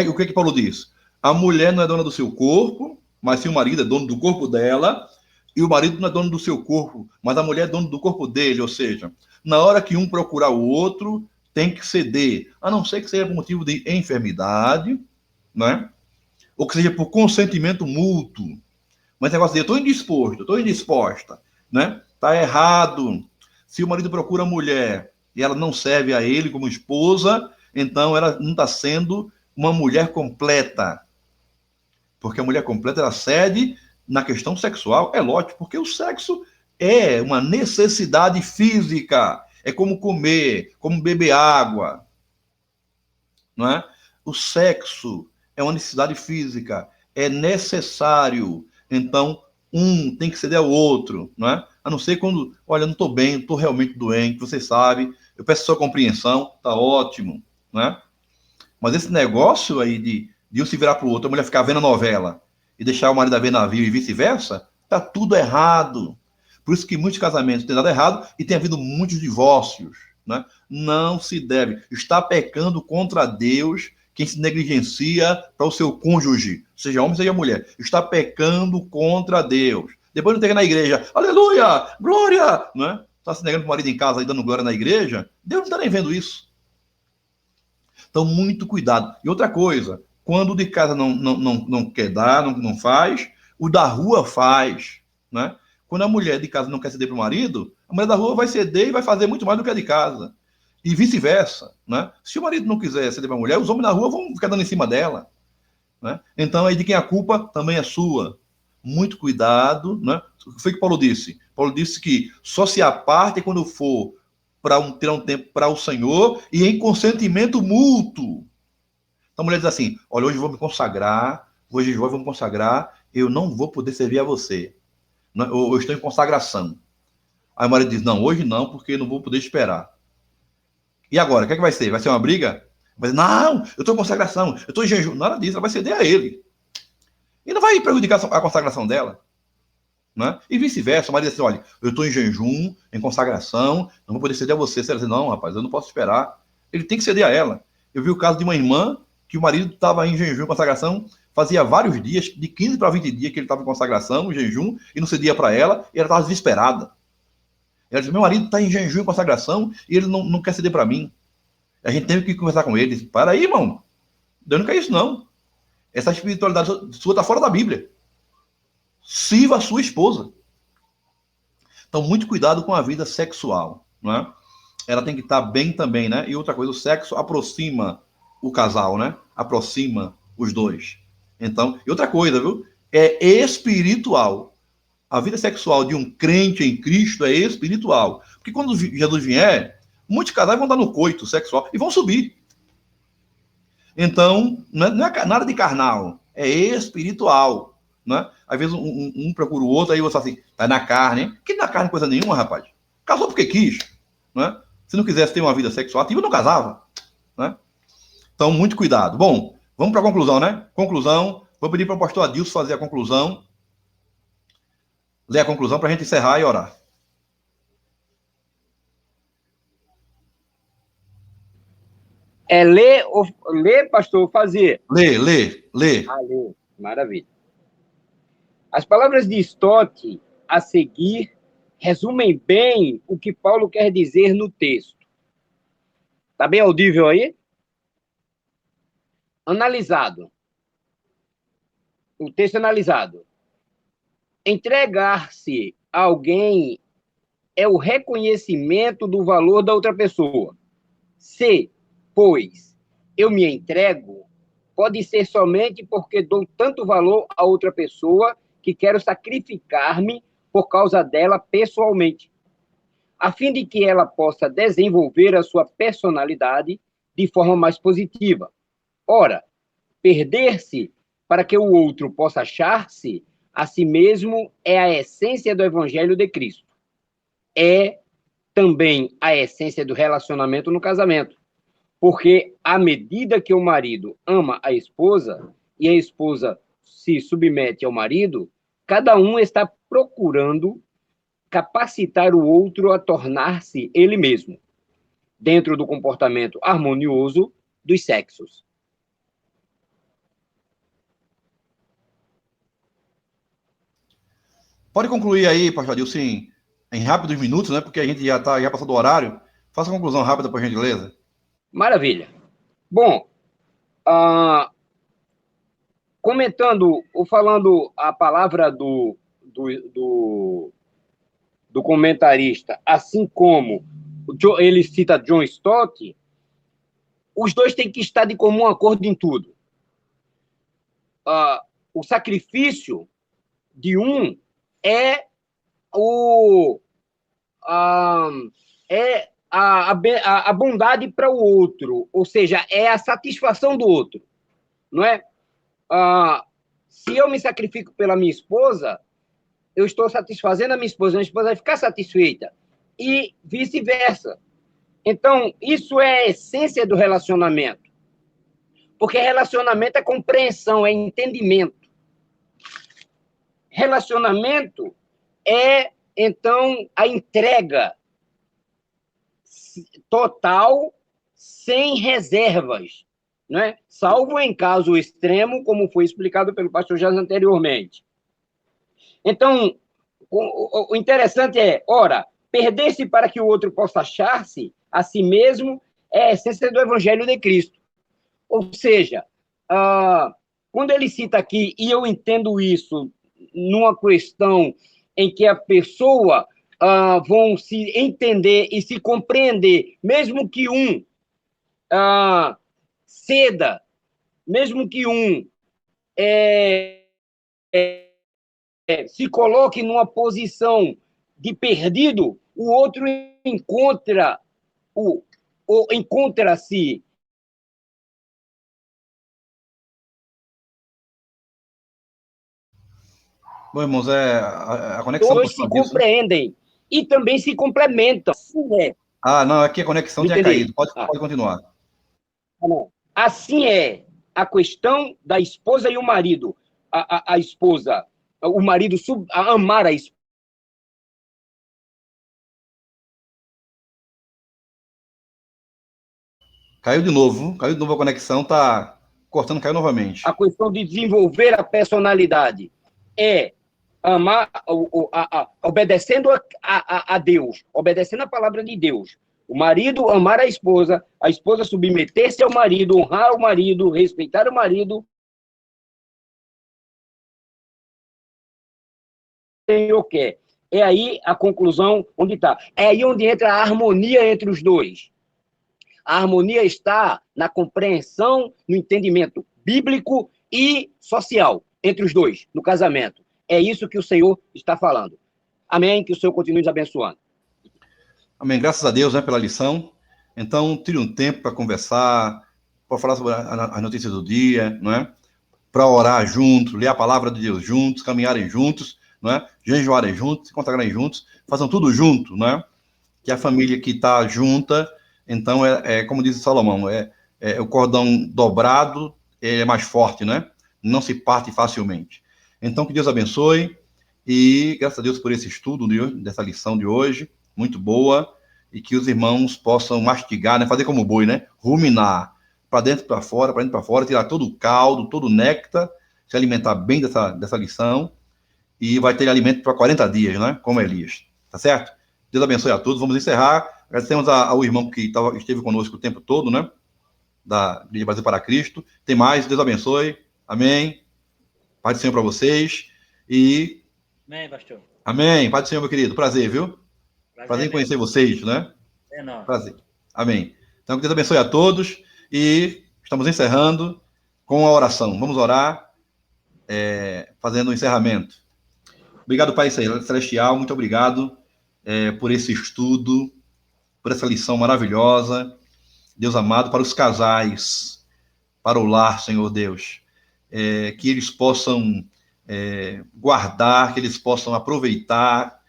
O que Paulo diz? A mulher não é dona do seu corpo, mas sim o marido é dono do corpo dela, e o marido não é dono do seu corpo, mas a mulher é dono do corpo dele, ou seja, na hora que um procurar o outro, tem que ceder, a não ser que seja por motivo de enfermidade, né? Ou que seja por consentimento mútuo. Mas negócio de eu estou indisposto, estou indisposta, né? Está errado. Se o marido procura a mulher e ela não serve a ele como esposa, então ela não está sendo uma mulher completa. Porque a mulher completa, ela cede na questão sexual, é lógico, porque o sexo é uma necessidade física, é como comer, como beber água, não é? O sexo é uma necessidade física, é necessário, então um tem que ceder ao outro, não é? A não ser quando, olha, eu não estou bem, estou realmente doente, você sabe, eu peço sua compreensão, tá ótimo, né? Mas esse negócio aí de um se virar para o outro, a mulher ficar vendo a novela e deixar o marido ver navio e vice-versa, tá tudo errado. Por isso que muitos casamentos têm dado errado e tem havido muitos divórcios, né? Não se deve. Está pecando contra Deus quem se negligencia para o seu cônjuge, seja homem, seja mulher. Está pecando contra Deus. Depois não tem que ir na igreja, aleluia, glória, né? Está se negando para o marido em casa e dando glória na igreja. Deus não está nem vendo isso. Então, muito cuidado. E outra coisa, quando o de casa não quer dar, não faz, o da rua faz, né? Quando a mulher de casa não quer ceder para o marido, a mulher da rua vai ceder e vai fazer muito mais do que a de casa. E vice-versa, né? Se o marido não quiser ceder para a mulher, os homens na rua vão ficar dando em cima dela, né? Então, aí de quem a culpa também é sua. Muito cuidado, né? O que foi que Paulo disse? Paulo disse que só se aparte quando for para ter um tempo para o Senhor e em consentimento mútuo. Então a mulher diz assim, olha, hoje eu vou me consagrar, eu não vou poder servir a você. Eu estou em consagração. Aí a mulher diz, não, hoje não, porque eu não vou poder esperar. E agora, o que é que vai ser? Vai ser uma briga? Vai dizer, não, eu estou em consagração, eu estou em jejum. Nada disso, ela vai ceder a ele. E não vai prejudicar a consagração dela. Né? E vice-versa, o marido diz assim, olha, eu estou em jejum, em consagração, não vou poder ceder a você. Você diz, não, rapaz, eu não posso esperar. Ele tem que ceder a ela. Eu vi o caso de uma irmã que o marido estava em jejum, em consagração, fazia vários dias, de 15 para 20 dias que ele estava em consagração, em jejum, e não cedia para ela, e ela estava desesperada. Ela disse, meu marido está em jejum, em consagração, e ele não quer ceder para mim. A gente teve que conversar com ele. Disse, para aí, irmão, Deus não quer isso, não. Essa espiritualidade sua está fora da Bíblia. Sirva a sua esposa. Então, muito cuidado com a vida sexual, não é? Ela tem que estar bem também, né? E outra coisa, o sexo aproxima o casal, né? Aproxima os dois. Então, e outra coisa, viu? É espiritual. A vida sexual de um crente em Cristo é espiritual. Porque quando Jesus vier, muitos casais vão dar no coito sexual e vão subir. Então, não é nada de carnal, é espiritual, né? Às vezes um procura o outro, aí você fala assim, tá na carne. Que na carne coisa nenhuma, rapaz. Casou porque quis, né? Se não quisesse ter uma vida sexual ativa, não casava, né? Então, muito cuidado. Bom, vamos para a conclusão, né? Conclusão. Vou pedir para o pastor Adilson fazer a conclusão. Ler a conclusão para a gente encerrar e orar. É ler, pastor, ou fazer? Lê. Ler. Maravilha. As palavras de Stott a seguir resumem bem o que Paulo quer dizer no texto. Está bem audível aí? Analisado. O texto analisado. Entregar-se a alguém é o reconhecimento do valor da outra pessoa. Se, pois, eu me entrego, pode ser somente porque dou tanto valor a outra pessoa que quero sacrificar-me por causa dela pessoalmente, a fim de que ela possa desenvolver a sua personalidade de forma mais positiva. Ora, perder-se para que o outro possa achar-se a si mesmo é a essência do Evangelho de Cristo. É também a essência do relacionamento no casamento. Porque à medida que o marido ama a esposa e a esposa se submete ao marido, cada um está procurando capacitar o outro a tornar-se ele mesmo, dentro do comportamento harmonioso dos sexos. Pode concluir aí, pastor Adilson, em rápidos minutos, né? Porque a gente já passou do horário. Faça a conclusão rápida, por gentileza. Maravilha. Bom, comentando ou falando a palavra do comentarista, assim como ele cita John Stott, os dois têm que estar de comum acordo em tudo. O sacrifício de um é a bondade para o outro, ou seja, é a satisfação do outro, não é? Se eu me sacrifico pela minha esposa, eu estou satisfazendo a minha esposa vai ficar satisfeita, e vice-versa. Então, isso é a essência do relacionamento, porque relacionamento é compreensão, é entendimento. Relacionamento é, então, a entrega total, sem reservas, né? Salvo em caso extremo, como foi explicado pelo pastor Jazz anteriormente. Então, o interessante é, ora, perder-se para que o outro possa achar-se a si mesmo é a essência do Evangelho de Cristo. Ou seja, quando ele cita aqui, e eu entendo isso numa questão em que a pessoa vão se entender e se compreender, mesmo que um ceda, mesmo que um se coloque numa posição de perdido, o outro encontra-se Bom, irmãos, a conexão... Todos se compreendem e também se complementam. Assim é. Não, aqui a conexão tinha caído. Pode continuar. Assim é a questão da esposa e o marido. A esposa, o marido amar a esposa. Caiu de novo a conexão, tá cortando, caiu novamente. A questão de desenvolver a personalidade é amar, obedecendo a Deus, obedecendo a palavra de Deus. O marido amar a esposa submeter-se ao marido, honrar o marido, respeitar o marido. O Senhor quer. É aí a conclusão onde está. É aí onde entra a harmonia entre os dois. A harmonia está na compreensão, no entendimento bíblico e social entre os dois, no casamento. É isso que o Senhor está falando. Amém? Que o Senhor continue nos abençoando. Amém. Graças a Deus, né, pela lição. Então, tire um tempo para conversar, para falar sobre as notícias do dia, não é? Para orar juntos, ler a palavra de Deus juntos, caminharem juntos, não é? Jejuarem juntos, se consagrarem juntos, façam tudo junto, não é? Que a família que está junta, então, como diz Salomão, o cordão dobrado é mais forte, né? Não se parte facilmente. Então, que Deus abençoe e graças a Deus por esse estudo dessa lição de hoje, muito boa, e que os irmãos possam mastigar, né? Fazer como boi, né? Ruminar, para dentro e para fora, tirar todo o caldo, todo o néctar, se alimentar bem dessa lição, e vai ter alimento para 40 dias, né? Como Elias, tá certo? Deus abençoe a todos. Vamos encerrar. Agradecemos ao irmão que esteve conosco o tempo todo, né? Da Igreja Brasil para Cristo. Tem mais. Deus abençoe. Amém. Paz do Senhor para vocês. E... Amém, pastor. Amém. Paz do Senhor, meu querido. Prazer, viu? Prazer em conhecer vocês, né? É nóis. Prazer. Amém. Então, que Deus abençoe a todos. E estamos encerrando com a oração. Vamos orar, fazendo o encerramento. Obrigado, Pai Celestial. Muito obrigado por esse estudo, por essa lição maravilhosa. Deus amado, para os casais, para o lar, Senhor Deus. Que eles possam guardar, que eles possam aproveitar,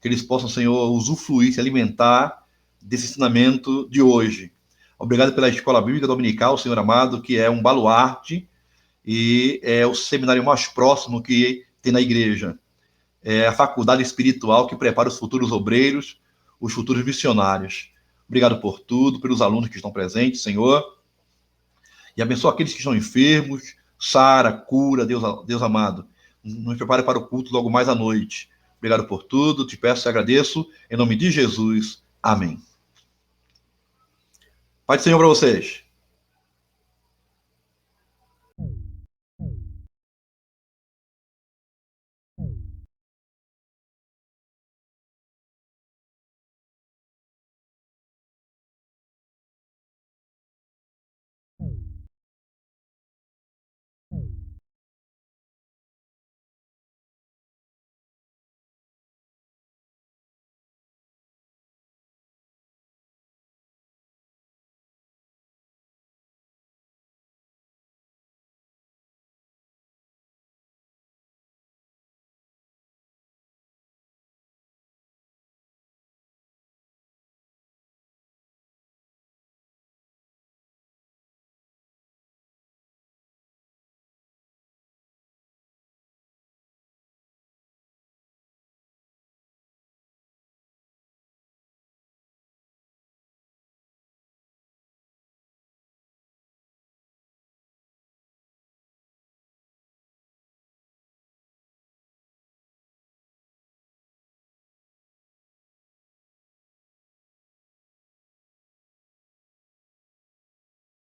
que eles possam, Senhor, usufruir, se alimentar desse ensinamento de hoje. Obrigado pela Escola Bíblica Dominical, Senhor amado, que é um baluarte e é o seminário mais próximo que tem na igreja. É a faculdade espiritual que prepara os futuros obreiros, os futuros missionários. Obrigado por tudo, pelos alunos que estão presentes, Senhor. E abençoa aqueles que estão enfermos, sara, cura, Deus amado. Nos prepare para o culto logo mais à noite. Obrigado por tudo, te peço e agradeço. Em nome de Jesus, amém. Paz do Senhor para vocês.